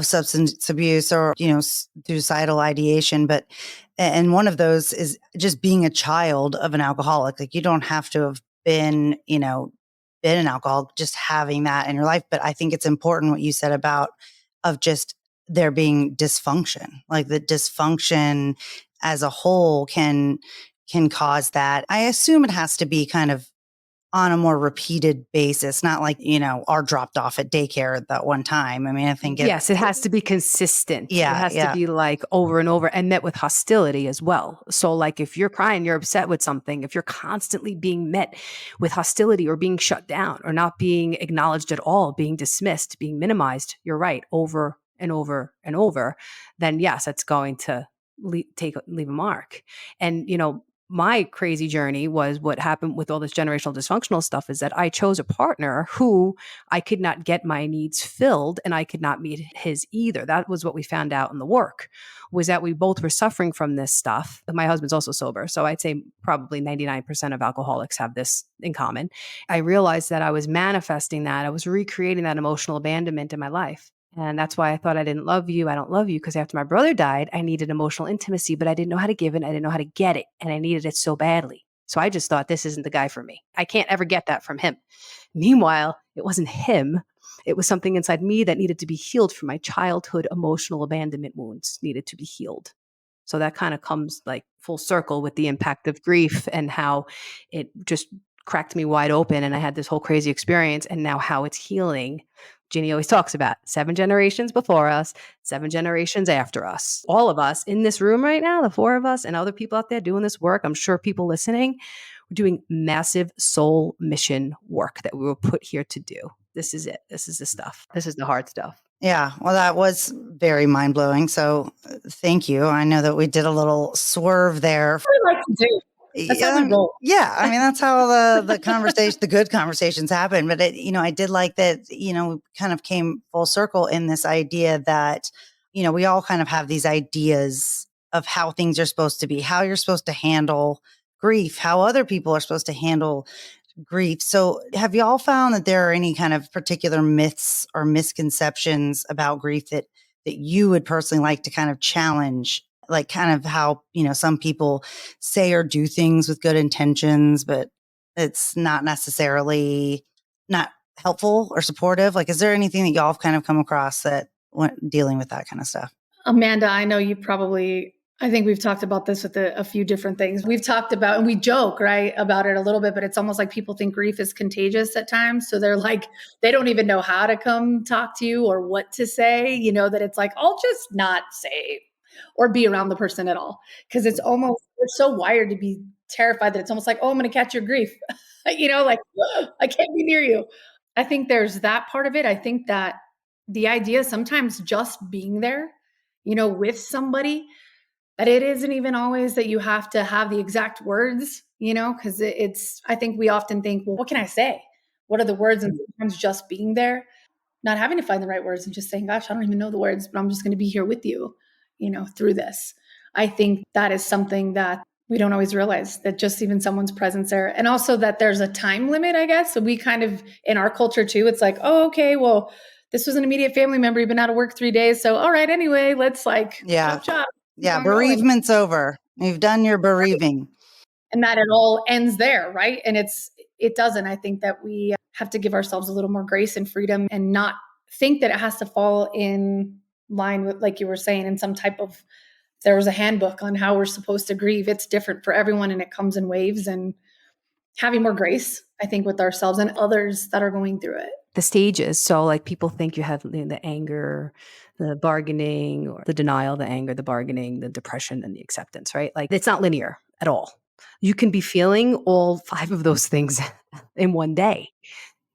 substance abuse or, suicidal ideation. And one of those is just being a child of an alcoholic. Like you don't have to have been an alcoholic, just having that in your life. But I think it's important what you said about of just there being dysfunction, like the dysfunction as a whole can cause that. I assume it has to be kind of on a more repeated basis, not like, are dropped off at daycare at that one time. I mean, I think yes, it has to be consistent. Yeah, it has to be like over and over and met with hostility as well. So like if you're crying, you're upset with something, if you're constantly being met with hostility or being shut down or not being acknowledged at all, being dismissed, being minimized, you're right, over and over and over, then yes, it's going to leave a mark. And, my crazy journey was what happened with all this generational dysfunctional stuff is that I chose a partner who I could not get my needs filled and I could not meet his either. That was what we found out in the work, was that we both were suffering from this stuff. My husband's also sober. So I'd say probably 99% of alcoholics have this in common. I realized that I was manifesting that. I was recreating that emotional abandonment in my life. And that's why I thought I didn't love you. I don't love you because after my brother died, I needed emotional intimacy, but I didn't know how to give it. I didn't know how to get it. And I needed it so badly. So I just thought this isn't the guy for me. I can't ever get that from him. Meanwhile, it wasn't him. It was something inside me that needed to be healed from my childhood emotional abandonment wounds, needed to be healed. So that kind of comes like full circle with the impact of grief and how it just cracked me wide open. And I had this whole crazy experience, and now how it's healing. Ginny always talks about 7 generations before us, 7 generations after us. All of us in this room right now, the 4 of us and other people out there doing this work, I'm sure people listening, we're doing massive soul mission work that we were put here to do. This is it. This is the stuff. This is the hard stuff. Yeah, well, that was very mind blowing. So thank you. I know that we did a little swerve there. What I like to do. That's how we roll. Yeah, I mean, that's how the conversation, the good conversations happen. But I did like that. We kind of came full circle in this idea that we all kind of have these ideas of how things are supposed to be, how you're supposed to handle grief, how other people are supposed to handle grief. So have you all found that there are any kind of particular myths or misconceptions about grief that you would personally like to kind of challenge? Like kind of how, some people say or do things with good intentions, but it's not necessarily not helpful or supportive. Like, is there anything that y'all have kind of come across that when dealing with that kind of stuff? Amanda, I know I think we've talked about this with a few different things. We've talked about, and we joke, right, about it a little bit, but it's almost like people think grief is contagious at times. So they're like, they don't even know how to come talk to you or what to say, that it's like, I'll just not say or be around the person at all. Because it's almost, we're so wired to be terrified that it's almost like, oh, I'm going to catch your grief. Like, I can't be near you. I think there's that part of it. I think that the idea sometimes just being there, with somebody, that it isn't even always that you have to have the exact words, because I think we often think, well, what can I say? What are the words? And sometimes just being there, not having to find the right words and just saying, gosh, I don't even know the words, but I'm just going to be here with you, through this. I think that is something that we don't always realize, that just even someone's presence there. And also that there's a time limit, I guess. So we kind of, in our culture too, it's like, oh, okay, well, this was an immediate family member. You've been out of work 3 days. So, all right, anyway, let's chop. Yeah, bereavement's over. You've done your bereaving. And that it all ends there, right? And it doesn't. I think that we have to give ourselves a little more grace and freedom and not think that it has to fall in line with, like you were saying, in some type of, there was a handbook on how we're supposed to grieve. It's different for everyone and it comes in waves, and having more grace, I think, with ourselves and others that are going through it. The stages. So like people think you have the anger, the bargaining, or the denial, the anger, the bargaining, the depression, and the acceptance, right? Like it's not linear at all. You can be feeling all 5 of those things in one day.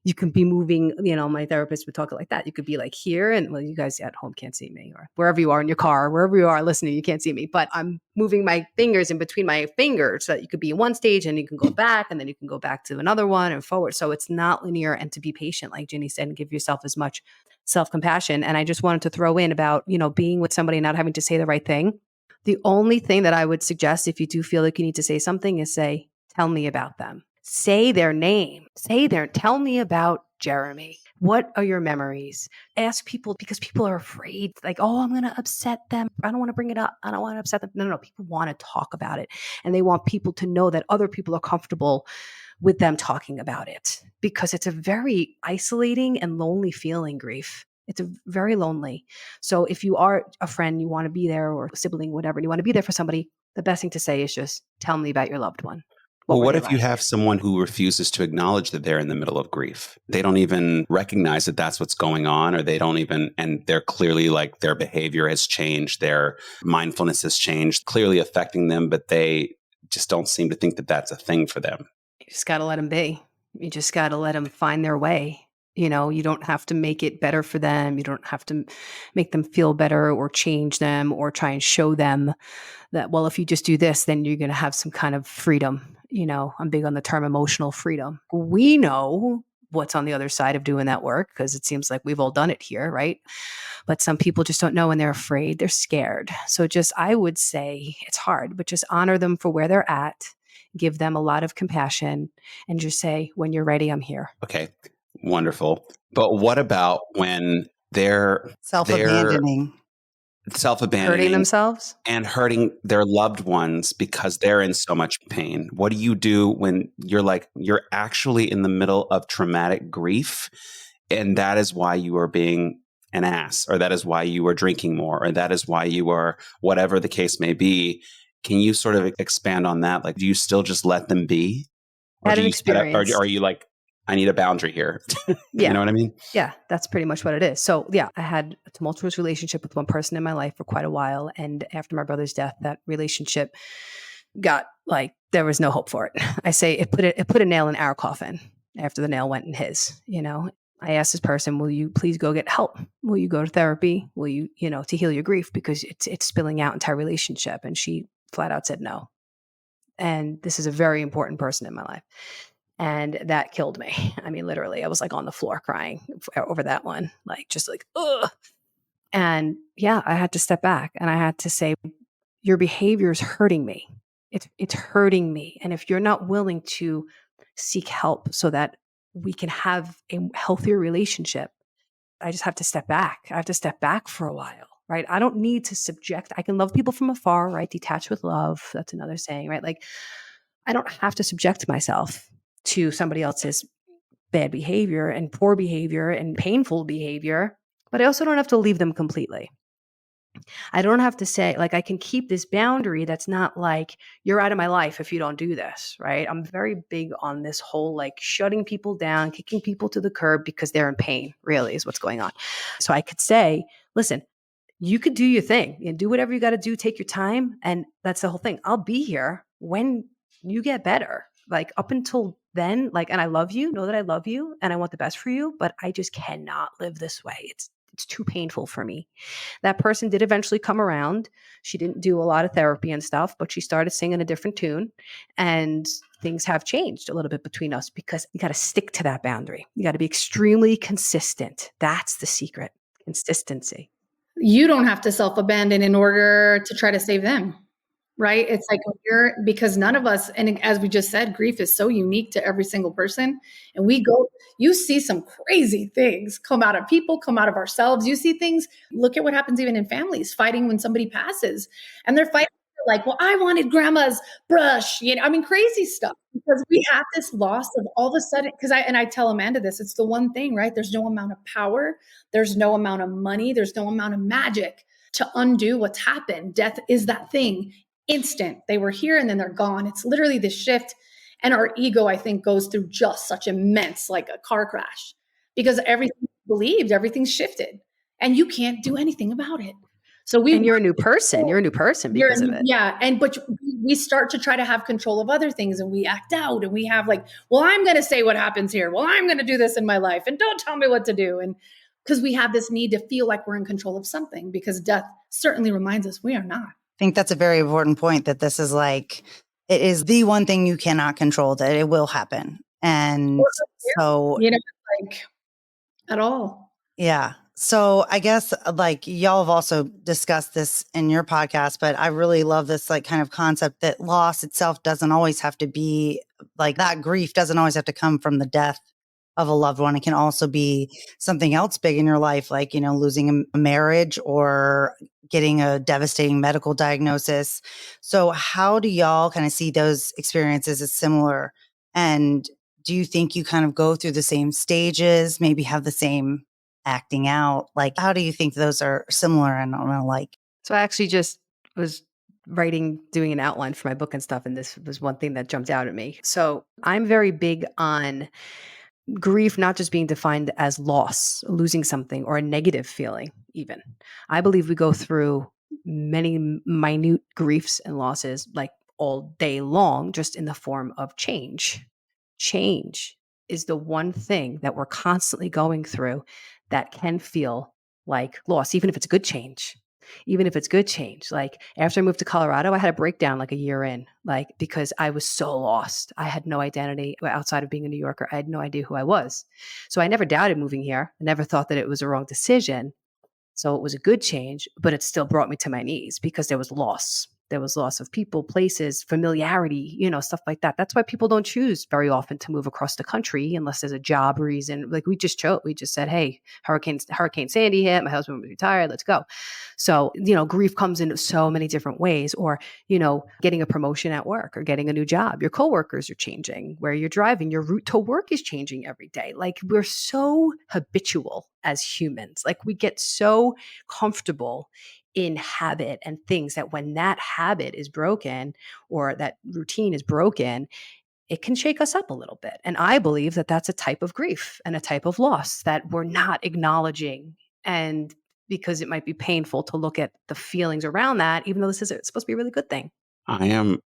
You can be moving, my therapist would talk like that. You could be like here, and well, you guys at home can't see me, or wherever you are in your car, wherever you are listening, you can't see me, but I'm moving my fingers in between my fingers so that you could be in one stage and you can go back, and then you can go back to another one and forward. So it's not linear, and to be patient, like Ginny said, and give yourself as much self-compassion. And I just wanted to throw in about, being with somebody and not having to say the right thing. The only thing that I would suggest if you do feel like you need to say something is say, tell me about them. Say their name. Tell me about Jeremy. What are your memories? Ask people, because people are afraid, like, oh, I'm going to upset them. I don't want to bring it up. I don't want to upset them. No. People want to talk about it. And they want people to know that other people are comfortable with them talking about it, because it's a very isolating and lonely feeling, grief. It's a very lonely. So if you are a friend, you want to be there, or a sibling, whatever, and you want to be there for somebody, the best thing to say is just tell me about your loved one. What if you have someone who refuses to acknowledge that they're in the middle of grief? They don't even recognize that that's what's going on, or they don't even, and they're clearly like their behavior has changed, their mindfulness has changed, clearly affecting them, but they just don't seem to think that that's a thing for them. You just got to let them be. You just got to let them find their way. You don't have to make it better for them. You don't have to make them feel better or change them or try and show them that, well, if you just do this, then you're going to have some kind of freedom. I'm big on the term emotional freedom. We know what's on the other side of doing that work, because it seems like we've all done it here, right? But some people just don't know, and they're afraid, they're scared. So I would say it's hard, but just honor them for where they're at, give them a lot of compassion, and just say, when you're ready, I'm here. Okay. Wonderful. But what about when they're self-abandoning, hurting themselves and hurting their loved ones because they're in so much pain? What do you do when you're actually in the middle of traumatic grief and that is why you are being an ass, or that is why you are drinking more, or that is why you are whatever the case may be. Can you sort of expand on that? Like, do you still just let them be? I Or had do an you set up, or experience. are you like, I need a boundary here? You Yeah. know what I mean? Yeah, that's pretty much what it is. So yeah, I had a tumultuous relationship with one person in my life for quite a while. And after my brother's death, that relationship got like, there was no hope for it. I say it put a nail in our coffin after the nail went in his, you know. I asked this person, will you please go get help? Will you go to therapy? Will you, to heal your grief? Because it's spilling out into our relationship. And she flat out said no. And this is a very important person in my life. And that killed me. I mean, literally, I was like on the floor crying over that one, like just like, ugh. And yeah, I had to step back and I had to say, your behavior is hurting me. It's hurting me. And if you're not willing to seek help so that we can have a healthier relationship, I just have to step back. I have to step back for a while, right? I don't need to subject. I can love people from afar, right? Detach with love. That's another saying, right? Like, I don't have to subject myself to somebody else's bad behavior and poor behavior and painful behavior, but I also don't have to leave them completely. I don't have to say, like, I can keep this boundary that's not like, you're out of my life if you don't do this, right? I'm very big on this whole like shutting people down, kicking people to the curb because they're in pain, really is what's going on. So I could say, listen, you could do your thing and do whatever you got to do, take your time. And that's the whole thing. I'll be here when you get better. Like up until then, like, and I love you, know that I love you and I want the best for you, but I just cannot live this way. It's too painful for me. That person did eventually come around. She didn't do a lot of therapy and stuff, but she started singing a different tune and things have changed a little bit between us because you got to stick to that boundary. You got to be extremely consistent. That's the secret. Consistency. You don't have to self-abandon in order to try to save them, right? It's like because none of us, and as we just said, grief is so unique to every single person. And you see some crazy things come out of people, come out of ourselves. You see things, look at what happens even in families, fighting when somebody passes. And they're fighting like, well, I wanted grandma's brush, I mean, crazy stuff. Because we have this loss of all of a sudden, I tell Amanda this, it's the one thing, right? There's no amount of power, there's no amount of money, there's no amount of magic to undo what's happened. Death is that thing. Instant. They were here and then they're gone. It's literally this shift. And our ego, I think, goes through just such immense, like a car crash, because everything believed, everything's shifted and you can't do anything about it. So you're a new person. You're a new person because of it. Yeah. But we start to try to have control of other things and we act out and we have like, well, I'm going to say what happens here. Well, I'm going to do this in my life and don't tell me what to do. And because we have this need to feel like we're in control of something, because death certainly reminds us we are not. I think that's a very important point, that this is like, it is the one thing you cannot control, that it will happen. And so, like at all. Yeah. So I guess like y'all have also discussed this in your podcast, but I really love this like kind of concept that loss itself doesn't always have to be like, that grief doesn't always have to come from the death of a loved one. It can also be something else big in your life, like, losing a marriage or getting a devastating medical diagnosis. So how do y'all kind of see those experiences as similar? And do you think you kind of go through the same stages, maybe have the same acting out? Like, how do you think those are similar and alike? So I actually just was doing an outline for my book and stuff. And this was one thing that jumped out at me. So I'm very big on grief not just being defined as loss, losing something, or a negative feeling even. I believe we go through many minute griefs and losses like all day long, just in the form of change. Change is the one thing that we're constantly going through that can feel like loss, even if it's a good change. Even if it's good change. Like after I moved to Colorado, I had a breakdown like a year in, like because I was so lost. I had no identity outside of being a New Yorker. I had no idea who I was. So I never doubted moving here. I never thought that it was a wrong decision. So it was a good change, but it still brought me to my knees because there was loss. There was loss of people, places, familiarity, stuff like that. That's why people don't choose very often to move across the country unless there's a job reason. Like we just said, hey, Hurricane Sandy hit, my husband was retired, let's go. So, grief comes in so many different ways, or, getting a promotion at work or getting a new job. Your coworkers are changing, where you're driving, your route to work is changing every day. Like we're so habitual as humans. Like we get so comfortable in habit and things that when that habit is broken or that routine is broken, it can shake us up a little bit. And I believe that that's a type of grief and a type of loss that we're not acknowledging. And because it might be painful to look at the feelings around that, even though this is supposed to be a really good thing. I am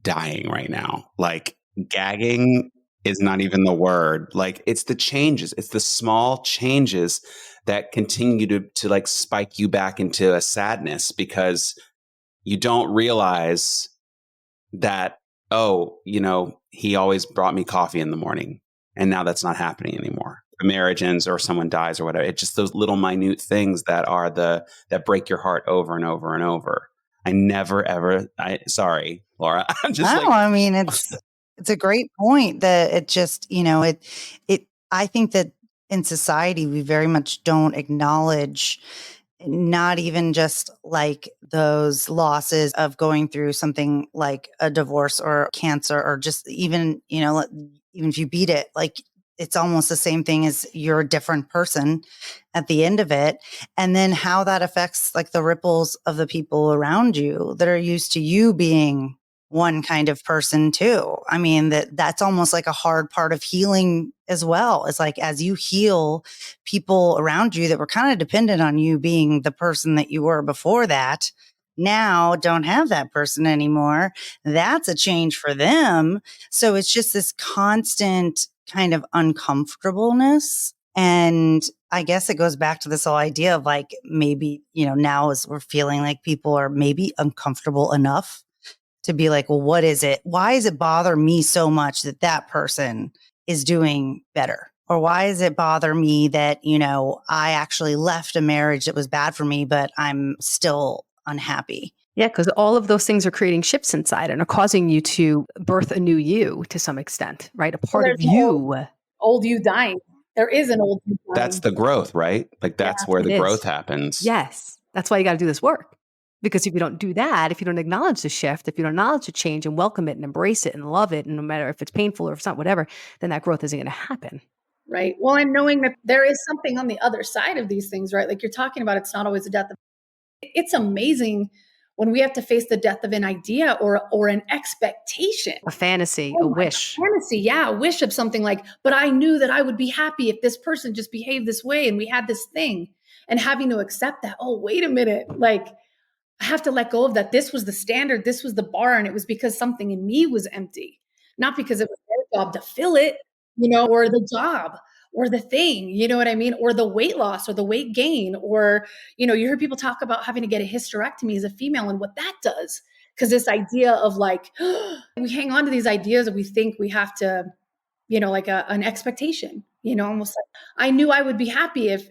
dying right now. Like gagging is not even the word. Like it's the changes. It's the small changes that continue to like spike you back into a sadness because you don't realize that, he always brought me coffee in the morning and now that's not happening anymore. A marriage ends or someone dies or whatever. It's just those little minute things that are that break your heart over and over and over. I never ever. Sorry, Laura. I'm just I mean, it's a great point that it just, I think that in society, we very much don't acknowledge not even just like those losses of going through something like a divorce or cancer or just even if you beat it, like it's almost the same thing as you're a different person at the end of it. And then how that affects like the ripples of the people around you that are used to you being one kind of person too. I mean, that's almost like a hard part of healing as well. It's like, as you heal, people around you that were kind of dependent on you being the person that you were before that now don't have that person anymore. That's a change for them. So it's just this constant kind of uncomfortableness. And I guess it goes back to this whole idea of like, maybe, now as we're feeling like people are maybe uncomfortable enough to be like, well, what is it? Why does it bother me so much that person is doing better? Or why does it bother me that, I actually left a marriage that was bad for me, but I'm still unhappy? Yeah, because all of those things are creating shifts inside and are causing you to birth a new you to some extent, right? A part of you. Old you dying. There is an old you dying. that's the growth, right? Like that's where the growth happens. Yes. That's why you got to do this work. Because if you don't do that, if you don't acknowledge the shift, if you don't acknowledge the change and welcome it and embrace it and love it, and no matter if it's painful or if it's not, whatever, then that growth isn't going to happen. Right. Well, and knowing that there is something on the other side of these things, right? Like you're talking about, it's not always a death. It's amazing when we have to face the death of an idea or an expectation. A fantasy, a wish. Fantasy, yeah, a wish of something like, but I knew that I would be happy if this person just behaved this way and we had this thing. And having to accept that, oh, wait a minute, like, I have to let go of that. This was the standard. This was the bar. And it was because something in me was empty, not because it was their job to fill it, or the job or the thing, you know what I mean? Or the weight loss or the weight gain, or, you hear people talk about having to get a hysterectomy as a female and what that does. Because this idea of like, we hang on to these ideas that we think we have to, like an expectation, almost like I knew I would be happy if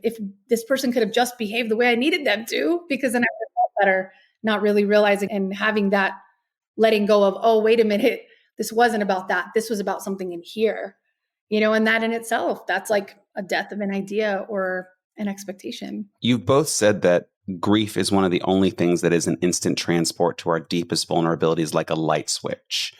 this person could have just behaved the way I needed them to, because then I would have felt better, not really realizing and having that letting go of, oh, wait a minute, this wasn't about that. This was about something in here, and that in itself, that's like a death of an idea or an expectation. You've both said that grief is one of the only things that is an instant transport to our deepest vulnerabilities, like a light switch.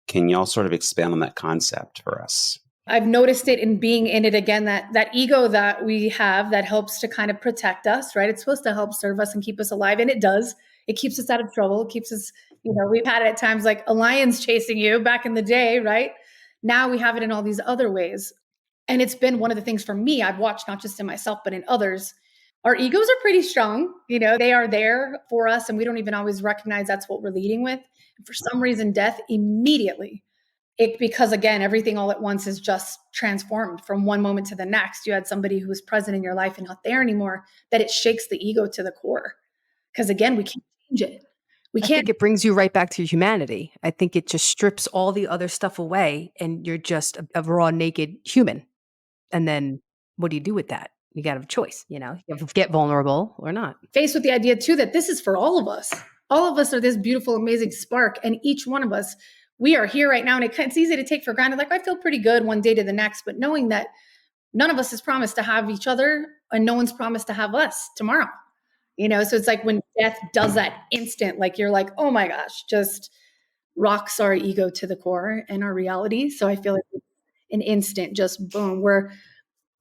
Can y'all sort of expand on that concept for us? I've noticed it in being in it again, that ego that we have that helps to kind of protect us, right? It's supposed to help serve us and keep us alive. And it does. It keeps us out of trouble. It keeps us, we've had it at times like a lion's chasing you back in the day, right? Now we have it in all these other ways. And it's been one of the things for me, I've watched not just in myself, but in others. Our egos are pretty strong. They are there for us and we don't even always recognize that's what we're leading with. And for some reason, death immediately. Because again, everything all at once is just transformed from one moment to the next. You had somebody who was present in your life and not there anymore, that it shakes the ego to the core. Because again, we can't change it. I think it brings you right back to your humanity. I think it just strips all the other stuff away and you're just a raw, naked human. And then what do you do with that? You got to have a choice, you have to get vulnerable or not. Faced with the idea too, that this is for all of us. all of us are this beautiful, amazing spark. And each one of us, we are here right now. And it's easy to take for granted. Like, I feel pretty good one day to the next, but knowing that none of us is promised to have each other and no one's promised to have us tomorrow. So it's like when death does that instant, like you're like, oh my gosh, just rocks our ego to the core and our reality. So I feel like it's an instant, just boom, where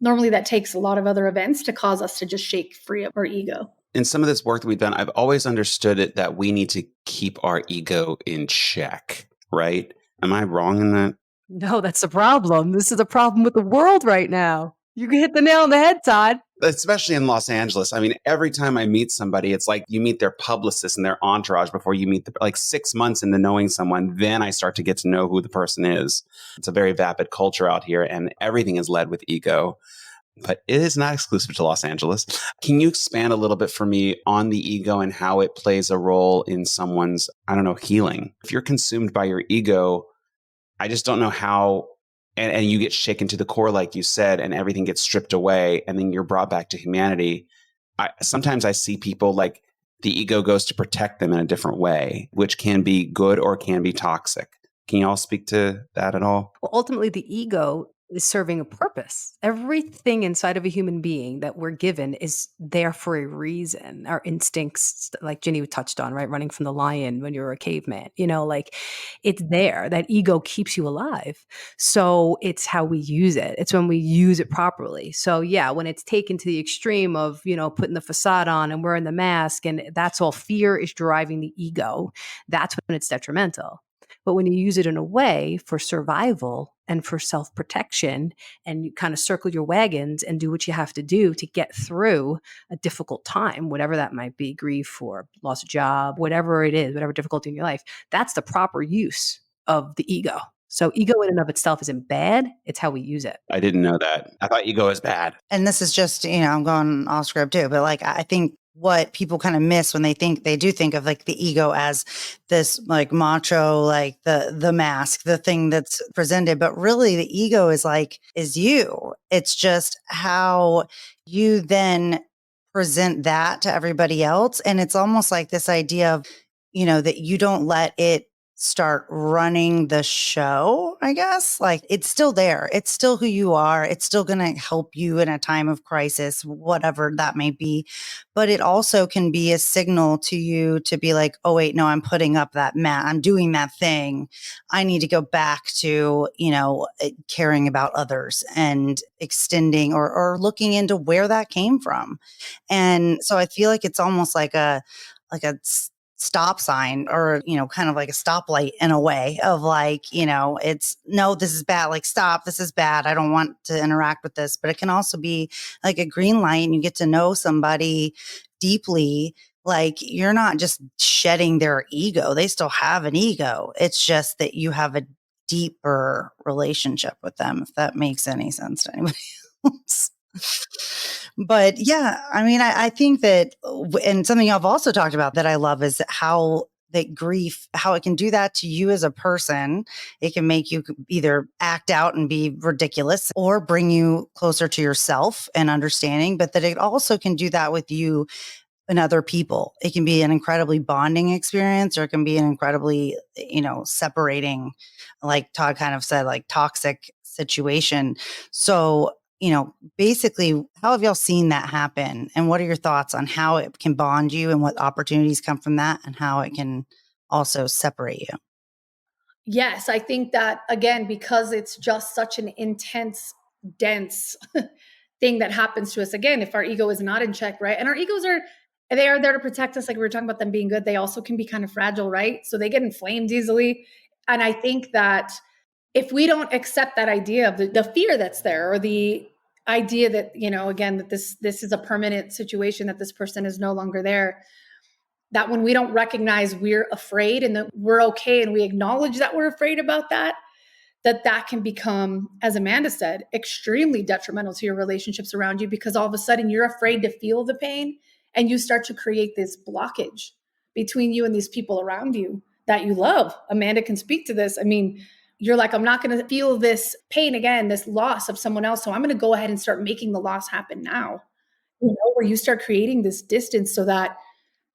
normally that takes a lot of other events to cause us to just shake free of our ego. In some of this work that we've done, I've always understood it that we need to keep our ego in check, right? Am I wrong in that? No, that's the problem. This is a problem with the world right now. You hit the nail on the head, Todd. Especially in Los Angeles. I mean, every time I meet somebody, it's like you meet their publicist and their entourage before you meet like 6 months into knowing someone. Then I start to get to know who the person is. It's a very vapid culture out here, and everything is led with ego. But it is not exclusive to Los Angeles. Can you expand a little bit for me on the ego and how it plays a role in someone's, healing? If you're consumed by your ego, I just don't know how, and you get shaken to the core, like you said, and everything gets stripped away, and then you're brought back to humanity. Sometimes I see people like the ego goes to protect them in a different way, which can be good or can be toxic. Can you all speak to that at all? Well, ultimately, the ego is serving a purpose. Everything inside of a human being that we're given is there for a reason. Our instincts, like Ginny touched on, right? Running from the lion when you're a caveman, like it's there. That ego keeps you alive. So it's how we use it. It's when we use it properly. So yeah, when it's taken to the extreme of, putting the facade on and wearing the mask, and that's all fear is driving the ego, that's when it's detrimental. But when you use it in a way for survival and for self-protection, and you kind of circle your wagons and do what you have to do to get through a difficult time, whatever that might be, grief or loss of job, whatever it is, whatever difficulty in your life, that's the proper use of the ego. So ego in and of itself isn't bad. It's how we use it. I didn't know that. I thought ego is bad. And this is just, I'm going off script too, but like, I think what people kind of miss when they do think of like the ego as this like macho, like the mask, the thing that's presented, but really the ego is you. It's just how you then present that to everybody else. And it's almost like this idea of, that you don't let it start running the show, I guess. Like it's still there. It's still who you are. It's still going to help you in a time of crisis, whatever that may be. But it also can be a signal to you to be like, oh, wait, no, I'm putting up that mat. I'm doing that thing. I need to go back to, caring about others and extending or looking into where that came from. And so I feel like it's almost like a stop sign or, kind of like a stoplight in a way of like, it's no, this is bad. Like, stop, this is bad. I don't want to interact with this, but it can also be like a green light and you get to know somebody deeply. Like you're not just shedding their ego. They still have an ego. It's just that you have a deeper relationship with them, if that makes any sense to anybody else. But yeah, I mean, I think that, and something I've also talked about that I love is how that grief, how it can do that to you as a person. It can make you either act out and be ridiculous or bring you closer to yourself and understanding, but that it also can do that with you and other people. It can be an incredibly bonding experience, or it can be an incredibly, separating, like Todd kind of said, like toxic situation. So, basically, how have y'all seen that happen? And what are your thoughts on how it can bond you and what opportunities come from that and how it can also separate you? Yes, I think that, again, because it's just such an intense, dense thing that happens to us. Again, if our ego is not in check, right? And our egos they are there to protect us. Like we were talking about them being good. They also can be kind of fragile, right? So they get inflamed easily. And I think that if we don't accept that idea of the fear that's there, or the idea that, again, that this is a permanent situation, that this person is no longer there, that when we don't recognize we're afraid and that we're okay and we acknowledge that we're afraid about that can become, as Amanda said, extremely detrimental to your relationships around you, because all of a sudden you're afraid to feel the pain and you start to create this blockage between you and these people around you that you love. Amanda can speak to this. I mean, you're like, I'm not going to feel this pain again, this loss of someone else. So I'm going to go ahead and start making the loss happen now, where you start creating this distance so that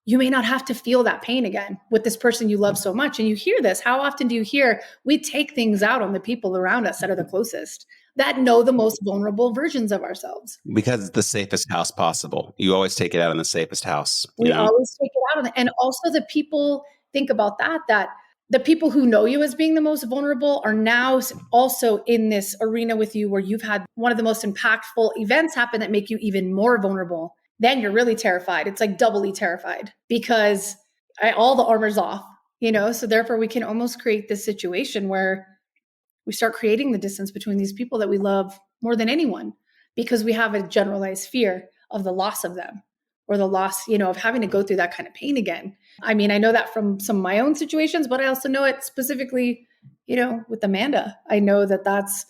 you may not have to feel that pain again with this person you love so much. And you hear this. How often do you hear we take things out on the people around us that are the closest, that know the most vulnerable versions of ourselves? Because it's the safest house possible. You always take it out in the safest house. We always take it out on it. And also the people, think about that the people who know you as being the most vulnerable are now also in this arena with you where you've had one of the most impactful events happen that make you even more vulnerable. Then you're really terrified. It's like doubly terrified because all the armor's off, so therefore we can almost create this situation where we start creating the distance between these people that we love more than anyone because we have a generalized fear of the loss of them or the loss, of having to go through that kind of pain again. I mean, I know that from some of my own situations, but I also know it specifically, with Amanda. I know that that's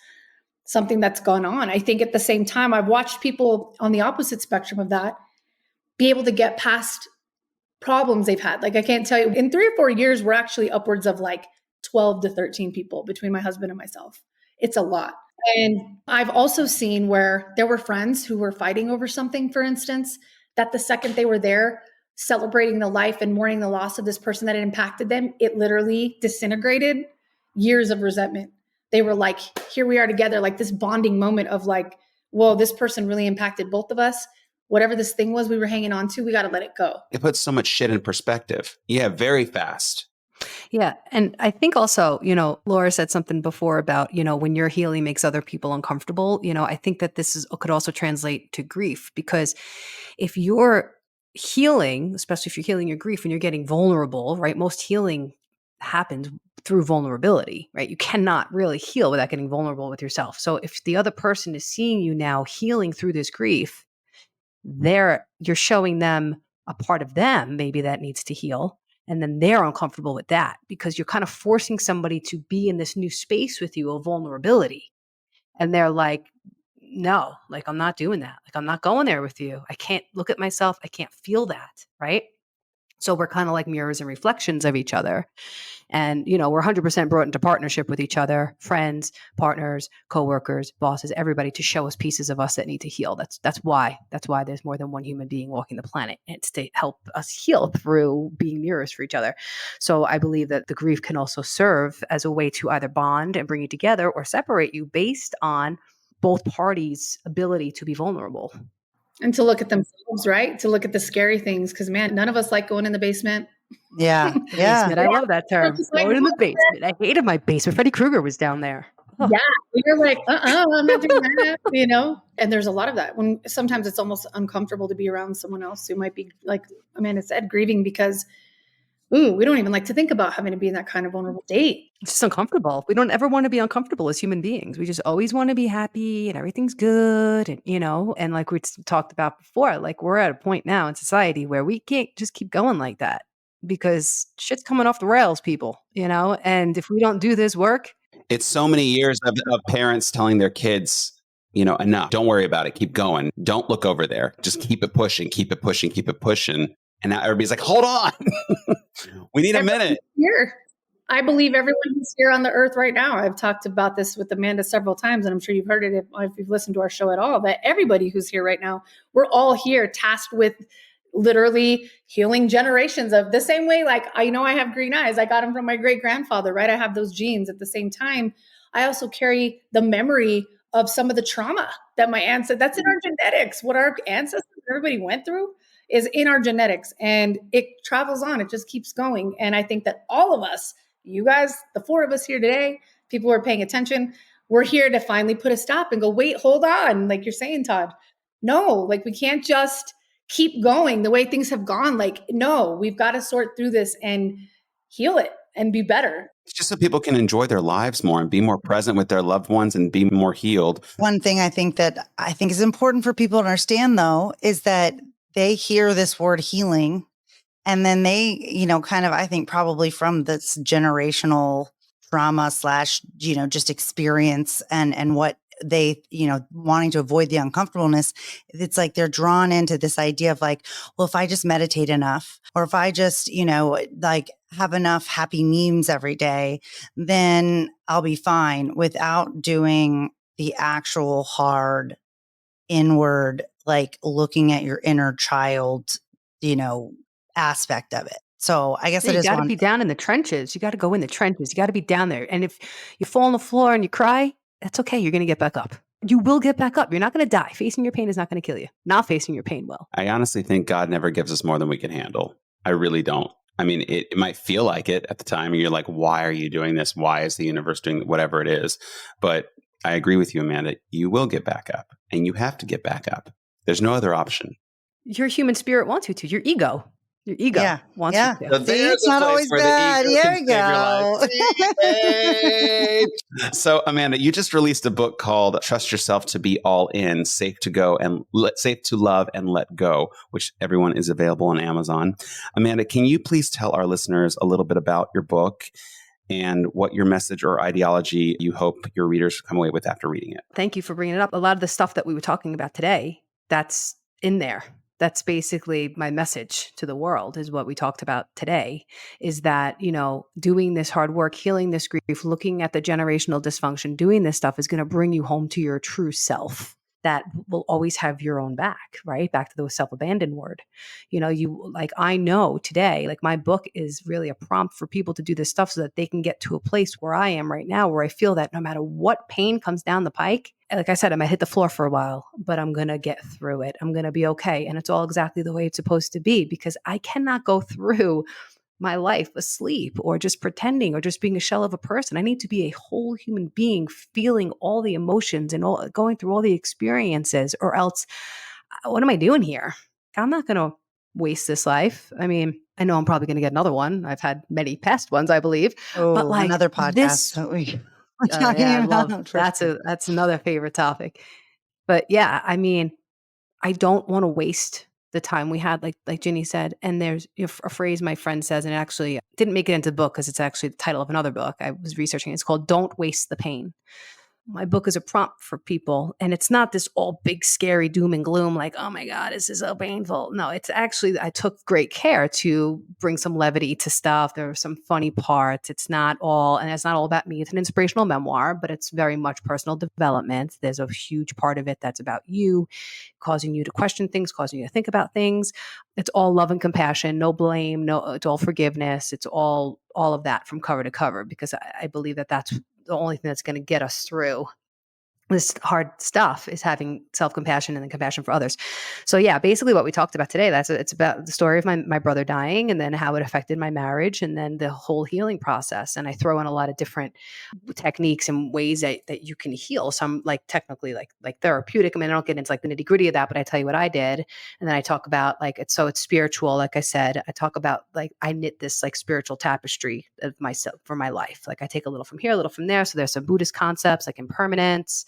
something that's gone on. I think at the same time, I've watched people on the opposite spectrum of that be able to get past problems they've had. Like, I can't tell you, in 3 or 4 years, we're actually upwards of like 12 to 13 people between my husband and myself. It's a lot. And I've also seen where there were friends who were fighting over something, for instance, that the second they were there celebrating the life and mourning the loss of this person that had impacted them, it literally disintegrated years of resentment. They were like, here we are together, like this bonding moment of like, whoa, this person really impacted both of us. Whatever this thing was we were hanging on to, we got to let it go. It puts so much shit in perspective. Yeah, very fast. Yeah. And I think also, Laura said something before about, when your healing makes other people uncomfortable, I think that could also translate to grief, because if you're healing, especially if you're healing your grief and you're getting vulnerable, right? Most healing happens through vulnerability, right? You cannot really heal without getting vulnerable with yourself. So if the other person is seeing you now healing through this grief, you're showing them a part of them maybe that needs to heal. And then they're uncomfortable with that because you're kind of forcing somebody to be in this new space with you of vulnerability. And they're like, no, like, I'm not doing that. Like, I'm not going there with you. I can't look at myself. I can't feel that. Right. So we're kind of like mirrors and reflections of each other. And, we're 100% brought into partnership with each other, friends, partners, coworkers, bosses, everybody, to show us pieces of us that need to heal. That's why there's more than one human being walking the planet. It's to help us heal through being mirrors for each other. So I believe that the grief can also serve as a way to either bond and bring you together or separate you based on both parties' ability to be vulnerable. And to look at themselves, right? To look at the scary things. Because, man, none of us like going in the basement. Yeah. Yeah. Basement. I love that term. Going in the basement. I hated my basement. Freddy Krueger was down there. Oh. Yeah. You're like, I'm not doing that, And there's a lot of that. When sometimes it's almost uncomfortable to be around someone else who might be, like Amanda said, grieving because, we don't even like to think about having to be in that kind of vulnerable state. It's just uncomfortable. We don't ever want to be uncomfortable as human beings. We just always want to be happy and everything's good. And, and like we talked about before, like we're at a point now in society where we can't just keep going like that because shit's coming off the rails, people, and if we don't do this work. It's so many years of parents telling their kids, enough, don't worry about it. Keep going. Don't look over there. Just keep it pushing, keep it pushing, keep it pushing. And now everybody's like, hold on. We need a minute. Here. I believe everyone who's here on the earth right now. I've talked about this with Amanda several times, and I'm sure you've heard it if you've listened to our show at all, that everybody who's here right now, we're all here tasked with literally healing generations of the same way. Like, I know I have green eyes. I got them from my great grandfather, right? I have those genes. At the same time, I also carry the memory of some of the trauma that my ancestors, that's in our genetics. What our ancestors, everybody went through is in our genetics, and it travels on. It just keeps going. And I think that all of us, you guys, the 4 of us here today, people who are paying attention, we're here to finally put a stop and go, wait, hold on. Like you're saying, Todd, no, like we can't just keep going the way things have gone. Like, no, we've got to sort through this and heal it and be better. It's just so people can enjoy their lives more and be more present with their loved ones and be more healed. One thing I think is important for people to understand, though, is that they hear this word healing and then they, kind of, I think probably from this generational trauma / just experience and what they, wanting to avoid the uncomfortableness, it's like they're drawn into this idea of like, well, if I just meditate enough, or if I just, like have enough happy memes every day, then I'll be fine, without doing the actual hard inward, like looking at your inner child, aspect of it. So I guess Yeah, it you is got to one. be down in the trenches. You got to go in the trenches. You got to be down there. And if you fall on the floor and you cry, that's okay. You're going to get back up. You will get back up. You're not going to die. Facing your pain is not going to kill you. Not facing your pain will. I honestly think God never gives us more than we can handle. I really don't. I mean, it might feel like it at the time. And you're like, why are you doing this? Why is the universe doing whatever it is? But I agree with you, Amanda. You will get back up, and you have to get back up. There's no other option. Your human spirit wants you to. Your ego Yeah. wants Yeah. you to. So See, there's it's a not place always where the bad. ego Here can we save your go. life. So, Amanda, you just released a book called "Trust Yourself to Be All In: Safe to Go and Safe to Love and Let Go," which everyone is available on Amazon. Amanda, can you please tell our listeners a little bit about your book and what your message or ideology you hope your readers come away with after reading it? Thank you for bringing it up. A lot of the stuff that we were talking about today, that's in there. That's basically my message to the world, is what we talked about today, is that, doing this hard work, healing this grief, looking at the generational dysfunction, doing this stuff is going to bring you home to your true self that will always have your own back, right? Back to the self-abandon word. I know today, like my book is really a prompt for people to do this stuff so that they can get to a place where I am right now, where I feel that no matter what pain comes down the pike, like I said, I might hit the floor for a while, but I'm going to get through it. I'm going to be okay. And it's all exactly the way it's supposed to be, because I cannot go through my life asleep or just pretending or just being a shell of a person. I need to be a whole human being, feeling all the emotions and going through all the experiences, or else what am I doing here? I'm not going to waste this life. I mean, I know I'm probably going to get another one. I've had many past ones, I believe. But Oh, like another podcast this, that we're talking I about. love For sure. that's another favorite topic. But yeah, I mean, I don't want to waste the time we had, like Ginny said. And there's a phrase my friend says, and it actually didn't make it into the book because it's actually the title of another book I was researching. It's called "Don't Waste the Pain." My book is a prompt for people, and it's not this all big, scary doom and gloom, like, oh my God, this is so painful. No, it's actually, I took great care to bring some levity to stuff. There are some funny parts. It's not all about me. It's an inspirational memoir, but it's very much personal development. There's a huge part of it that's about you, causing you to question things, causing you to think about things. It's all love and compassion, no blame, it's all forgiveness. It's all of that from cover to cover, because I believe that that's the only thing that's going to get us through this hard stuff, is having self-compassion and then compassion for others. So yeah, basically what we talked about today, it's about the story of my brother dying, and then how it affected my marriage, and then the whole healing process. And I throw in a lot of different techniques and ways that you can heal. Some like technically like therapeutic. I mean, I don't get into like the nitty-gritty of that, but I tell you what I did. And then I talk about like, it's spiritual. Like I said, I talk about like, I knit this like spiritual tapestry of myself for my life. Like I take a little from here, a little from there. So there's some Buddhist concepts like impermanence,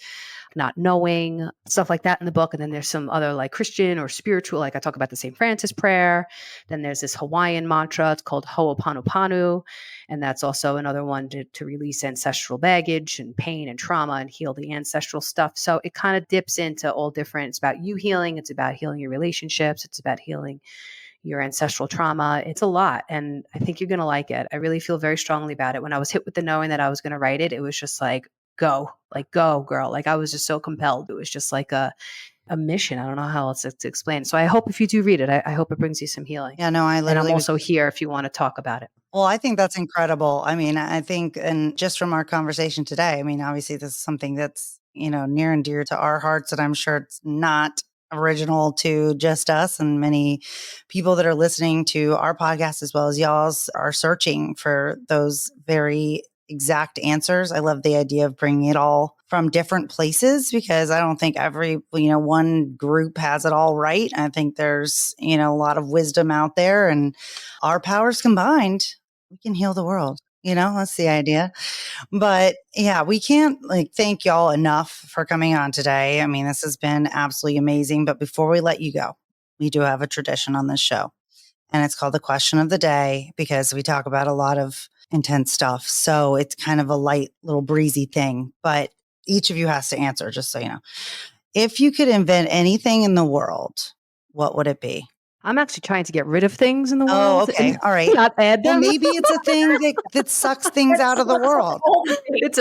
not knowing, stuff like that in the book. And then there's some other like Christian or spiritual, like I talk about the St. Francis prayer. Then there's this Hawaiian mantra. It's called Ho'oponopono. And that's also another one to release ancestral baggage and pain and trauma and heal the ancestral stuff. So it kind of dips into all different, it's about you healing. It's about healing your relationships. It's about healing your ancestral trauma. It's a lot. And I think you're going to like it. I really feel very strongly about it. When I was hit with the knowing that I was going to write it, it was just like, go girl. Like I was just so compelled. It was just like a mission. I don't know how else to explain. So I hope if you do read it, I hope it brings you some healing. Yeah, no, And I'm also here if you want to talk about it. Well, I think that's incredible. I mean, I think, and just from our conversation today, I mean, obviously this is something that's, near and dear to our hearts, and I'm sure it's not original to just us, and many people that are listening to our podcast as well as y'all's are searching for those very exact answers. I love the idea of bringing it all from different places, because I don't think every, one group has it all right. I think there's, a lot of wisdom out there, and our powers combined, we can heal the world. That's the idea. But yeah, we can't thank y'all enough for coming on today. I mean, this has been absolutely amazing. But before we let you go, we do have a tradition on this show, and it's called the question of the day, because we talk about a lot of intense stuff. So it's kind of a light little breezy thing, but each of you has to answer, just so you know. If you could invent anything in the world, what would it be? I'm actually trying to get rid of things in the world. Oh, okay. All right. Not add them. Well, maybe it's a thing that sucks things out of the world. It's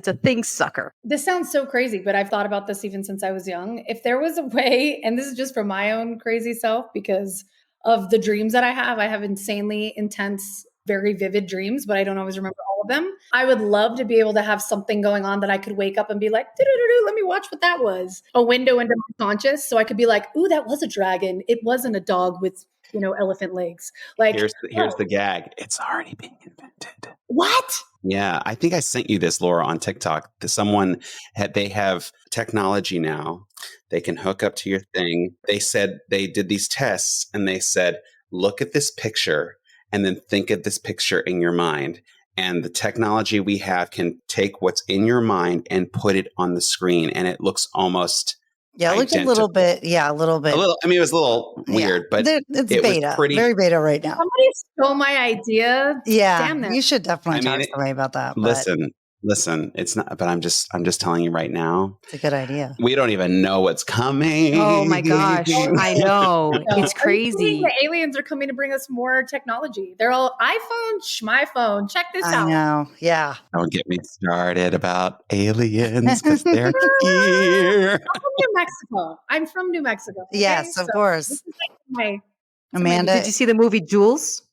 a thing sucker. This sounds so crazy, but I've thought about this even since I was young. If there was a way, and this is just for my own crazy self, because of the dreams that I have. I have insanely intense, very vivid dreams, but I don't always remember all of them. I would love to be able to have something going on that I could wake up and be like, "Doo-doo-doo-doo, let me watch what that was." A window into my conscious. So I could be like, "Ooh, that was a dragon. It wasn't a dog with, elephant legs." Like, Here's the gag. It's already being invented. what? Yeah, I think I sent you this, Laura, on TikTok. They have technology now. They can hook up to your thing. They said they did these tests and they said, look at this picture and then think of this picture in your mind. And the technology we have can take what's in your mind and put it on the screen. And it looks almost Yeah, it looked a little bit. Yeah, a little bit. I mean, it was a little weird, but it's it beta. was pretty. Very beta right now. Somebody stole my idea. Yeah, Damn that. you should definitely talk to somebody about that. Listen, it's not, but I'm just telling you right now. It's a good idea. We don't even know what's coming. Oh my gosh. I know. It's crazy. The aliens are coming to bring us more technology. They're all iPhone, schmyphone. Check this out. I know. Yeah. Don't get me started about aliens because they're here. I'm from New Mexico. I'm from New Mexico. Okay? Yes, of course. This is like Amanda, did you see the movie Jules?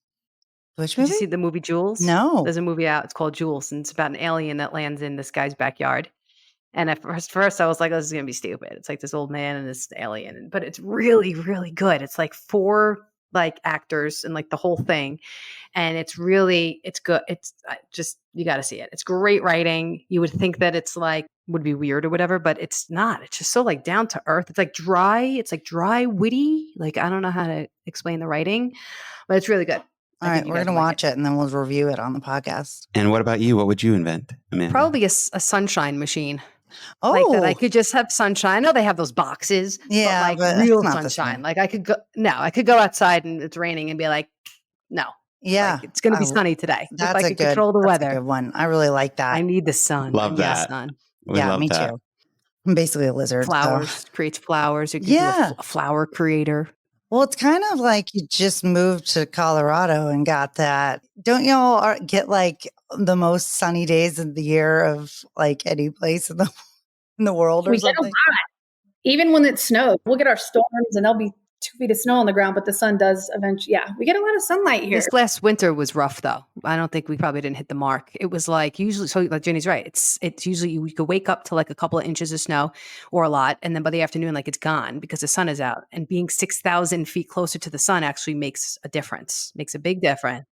Which Did movie? you see the movie Jules? No. There's a movie out. It's called Jules, and it's about an alien that lands in this guy's backyard. And at first I was like, oh, this is going to be stupid. It's like this old man and this alien. But it's really, really good. It's like 4 actors and like the whole thing. And it's good. It's just, you got to see it. It's great writing. You would think that it's would be weird or whatever, but it's not. It's just so down to earth. It's dry. It's dry, witty. I don't know how to explain the writing, but it's really good. All right, we're going to watch it and then we'll review it on the podcast. And what about you? What would you invent, Amanda? Probably a sunshine machine. Oh, That I could just have sunshine. I know they have those boxes, yeah, but real sunshine. I could go outside and it's raining and be like, no. Yeah. It's going to be sunny today. That's if I could control the weather. That's a good one. I really like that. I need the sun. Love that. Sun. Me too. I'm basically a lizard. Flowers, creates flowers. You can do a flower creator. Well, it's kind of like you just moved to Colorado and got that. Don't y'all get the most sunny days of the year of any place in the world or something? Get a lot. Even when it snows, we'll get our storms and there'll be 2 feet of snow on the ground, but the sun does eventually. Yeah, we get a lot of sunlight here. This last winter was rough, though. I don't think we probably didn't hit the mark. It was usually, so Jenny's right. It's usually we could wake up to a couple of inches of snow or a lot, and then by the afternoon, it's gone because the sun is out. And being 6,000 feet closer to the sun actually makes a difference, makes a big difference.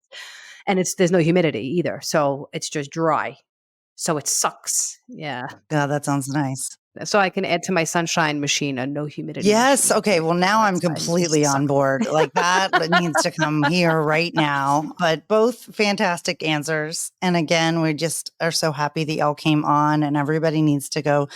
And there's no humidity either, so it's just dry. So it sucks. Yeah. God, that sounds nice. So I can add to my sunshine machine a no humidity. Yes. Machine. Okay. Well, now I'm completely on board. That needs to come here right now. But both fantastic answers. And again, we just are so happy that y'all came on, and everybody needs to go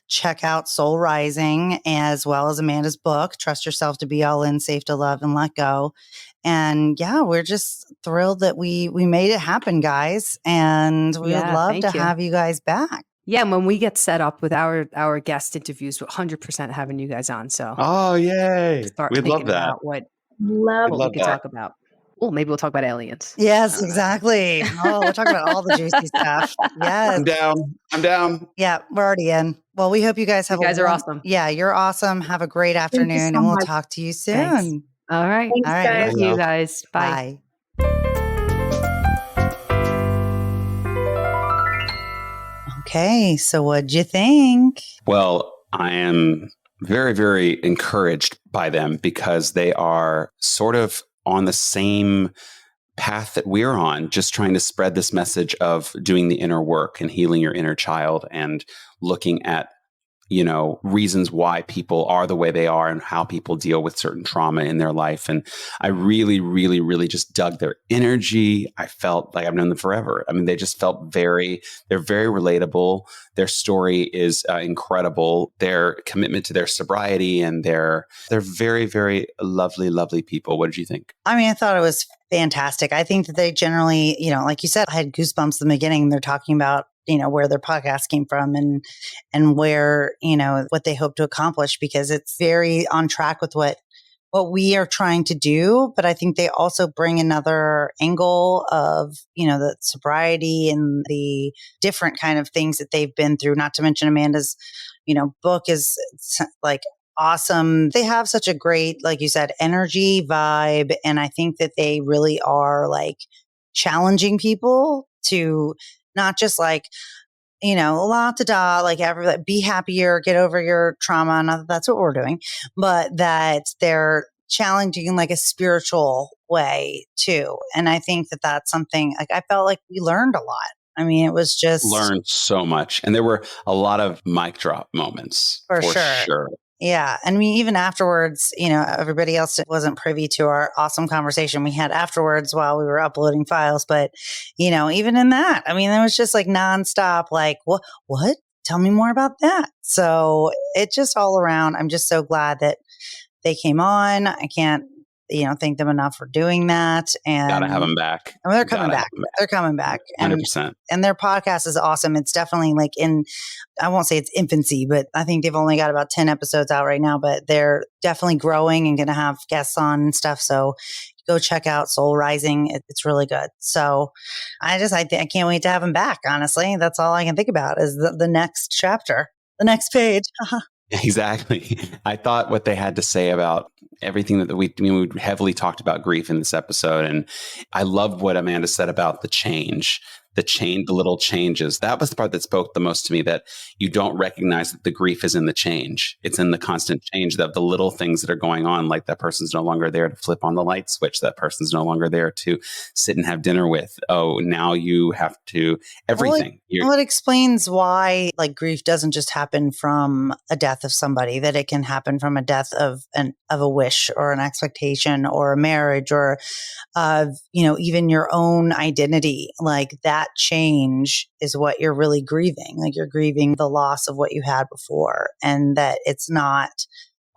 check out Soul Rising as well as Amanda's book, Trust Yourself to Be All In, Safe to Love and Let Go. And yeah, we're just thrilled that we made it happen, guys. And we would love to have you guys back. Yeah, and when we get set up with our guest interviews, we're 100% having you guys on. So, yay! We'd love that. What we could talk about. Well, maybe we'll talk about aliens. Yes, exactly. We'll talk about all the juicy stuff. Yes, I'm down. Yeah, we're already in. Well, we hope you guys have. You guys are awesome. Yeah, you're awesome. Have a great afternoon, and we'll talk to you soon. Thanks. All right. Thanks, all right. guys. Thank you guys. Bye. Bye. Okay, so what'd you think? Well, I am very, very encouraged by them because they are sort of on the same path that we're on, just trying to spread this message of doing the inner work and healing your inner child and looking at reasons why people are the way they are and how people deal with certain trauma in their life. And I really, really, really just dug their energy. I felt like I've known them forever. I mean, they just felt they're very relatable. Their story is incredible. Their commitment to their sobriety, and they're very, very lovely, lovely people. What did you think? I mean, I thought it was fantastic. I think that they generally, like you said, I had goosebumps in the beginning. They're talking about where their podcast came from and where, what they hope to accomplish, because it's very on track with what we are trying to do. But I think they also bring another angle of, the sobriety and the different kind of things that they've been through, not to mention Amanda's, book is awesome. They have such a great, like you said, energy, vibe. And I think that they really are like challenging people to not just like, la da da, like be happier, get over your trauma. Not that that's what we're doing, but that they're challenging in like a spiritual way too. And I think that that's something like I felt like we learned a lot. I mean, it was just learned so much. And there were a lot of mic drop moments for sure. Yeah. And even afterwards, everybody else wasn't privy to our awesome conversation we had afterwards while we were uploading files. But, even in that, I mean, it was just like nonstop, like, what? Tell me more about that. So it just all around, I'm just so glad that they came on. I can't, thank them enough for doing that. And gotta have them back. They're coming back. They're coming back. 100%. And their podcast is awesome. It's definitely like I won't say it's infancy, but I think they've only got about 10 episodes out right now, but they're definitely growing and going to have guests on and stuff. So go check out Soul Rising. It's really good. So I can't wait to have them back. Honestly, that's all I can think about is the next chapter, the next page. Exactly. I thought what they had to say about everything that we heavily talked about grief in this episode. And I loved what Amanda said about the little changes. That was the part that spoke the most to me, that you don't recognize that the grief is in the change. It's in the constant change of the little things that are going on. Like that person's no longer there to flip on the light switch. That person's no longer there to sit and have dinner with. Oh, now you have to everything. Well, it explains why like grief doesn't just happen from a death of somebody, that it can happen from a death of a wish or an expectation or a marriage or even your own identity. Like that change is what you're really grieving. Like you're grieving the loss of what you had before, and that it's not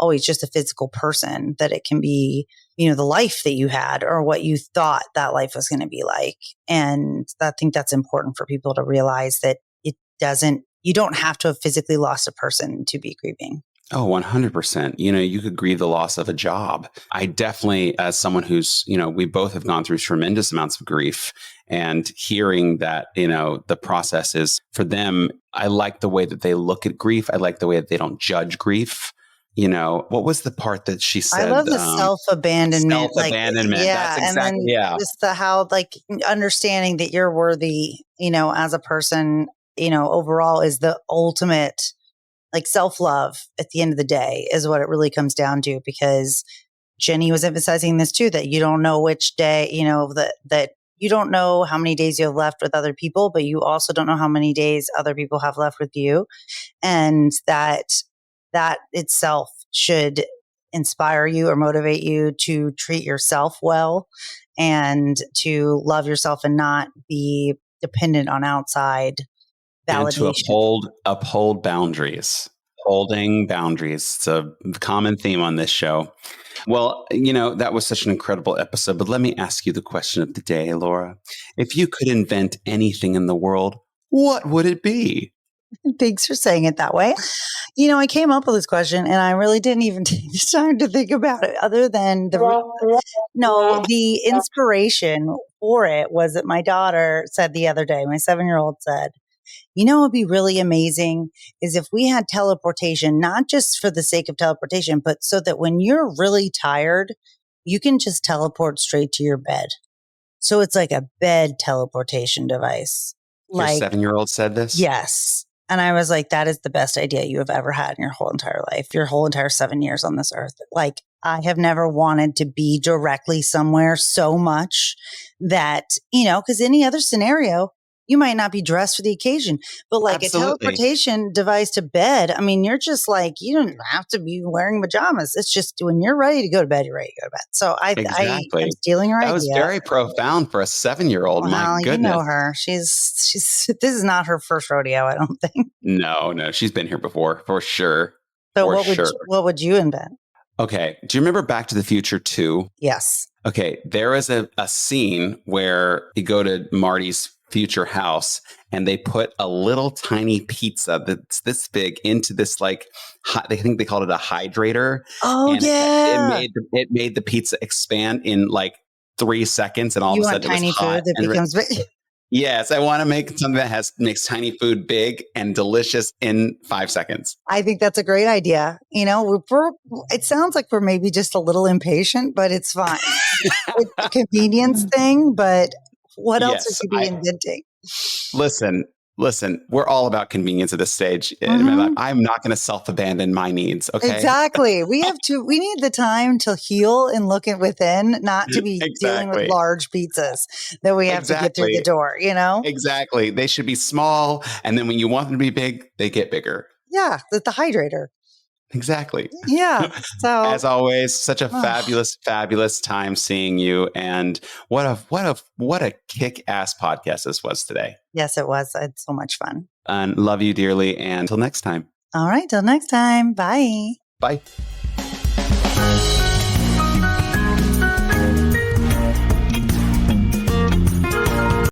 always just a physical person, that it can be, the life that you had or what you thought that life was going to be like. And I think that's important for people to realize that you don't have to have physically lost a person to be grieving. Oh, 100%. You could grieve the loss of a job. I definitely, as someone who's, we both have gone through tremendous amounts of grief, and hearing that, the process is for them, I like the way that they look at grief. I like the way that they don't judge grief. What was the part that she said? I love the self-abandonment. Self-abandonment. Yeah. That's exactly, just how like understanding that you're worthy, as a person, overall is the ultimate like self-love at the end of the day is what it really comes down to, because Ginny was emphasizing this too, that you don't know which day, that you don't know how many days you have left with other people, but you also don't know how many days other people have left with you. And that itself should inspire you or motivate you to treat yourself well and to love yourself and not be dependent on outside validation. And to uphold boundaries. Holding boundaries. It's a common theme on this show. Well, that was such an incredible episode. But let me ask you the question of the day, Laura. If you could invent anything in the world, what would it be? Thanks for saying it that way. I came up with this question and I really didn't even take the time to think about it, other than the inspiration for it was that my daughter said the other day, my 7-year-old said, what would be really amazing is if we had teleportation, not just for the sake of teleportation, but so that when you're really tired, you can just teleport straight to your bed. So it's like a bed teleportation device. Your 7-year-old said this? Yes. And I was like, that is the best idea you have ever had in your whole entire life, your whole entire 7 years on this earth. Like, I have never wanted to be directly somewhere so much that, because any other scenario, you might not be dressed for the occasion, but like Absolutely. A teleportation device to bed. I mean, you're just like, you don't have to be wearing pajamas. It's just when you're ready to go to bed, you're ready to go to bed. So I am stealing her idea. That was very profound for a 7-year-old. Well, My goodness. You know her. She's, this is not her first rodeo, I don't think. No, she's been here before, for sure. So what would you invent? Okay. Do you remember Back to the Future 2? Yes. Okay. There is a scene where you go to Marty's future house and they put a little tiny pizza that's this big into this I think they called it a hydrator. Oh, and yeah. It made the pizza expand in like 3 seconds, and all of a sudden tiny it was hot food that becomes big. Yes, I want to make something that makes tiny food big and delicious in 5 seconds. I think that's a great idea. You know, it sounds like we're maybe just a little impatient, but it's fine. It's a convenience thing, but what else would Yes, you be inventing? listen, we're all about convenience at this stage in my life. I'm not going to self-abandon my needs, okay? Exactly. We need the time to heal and look at within, not to be dealing with Exactly. large pizzas that we have to get through the door, you know? Exactly. They should be small, and then when you want them to be big, they get bigger. Yeah, the hydrator. Exactly. Yeah. So as always, such a fabulous time seeing you, and what a kick-ass podcast this was today. Yes, it was. It's so much fun. And love you dearly, and until next time. All right, till next time. Bye. Bye.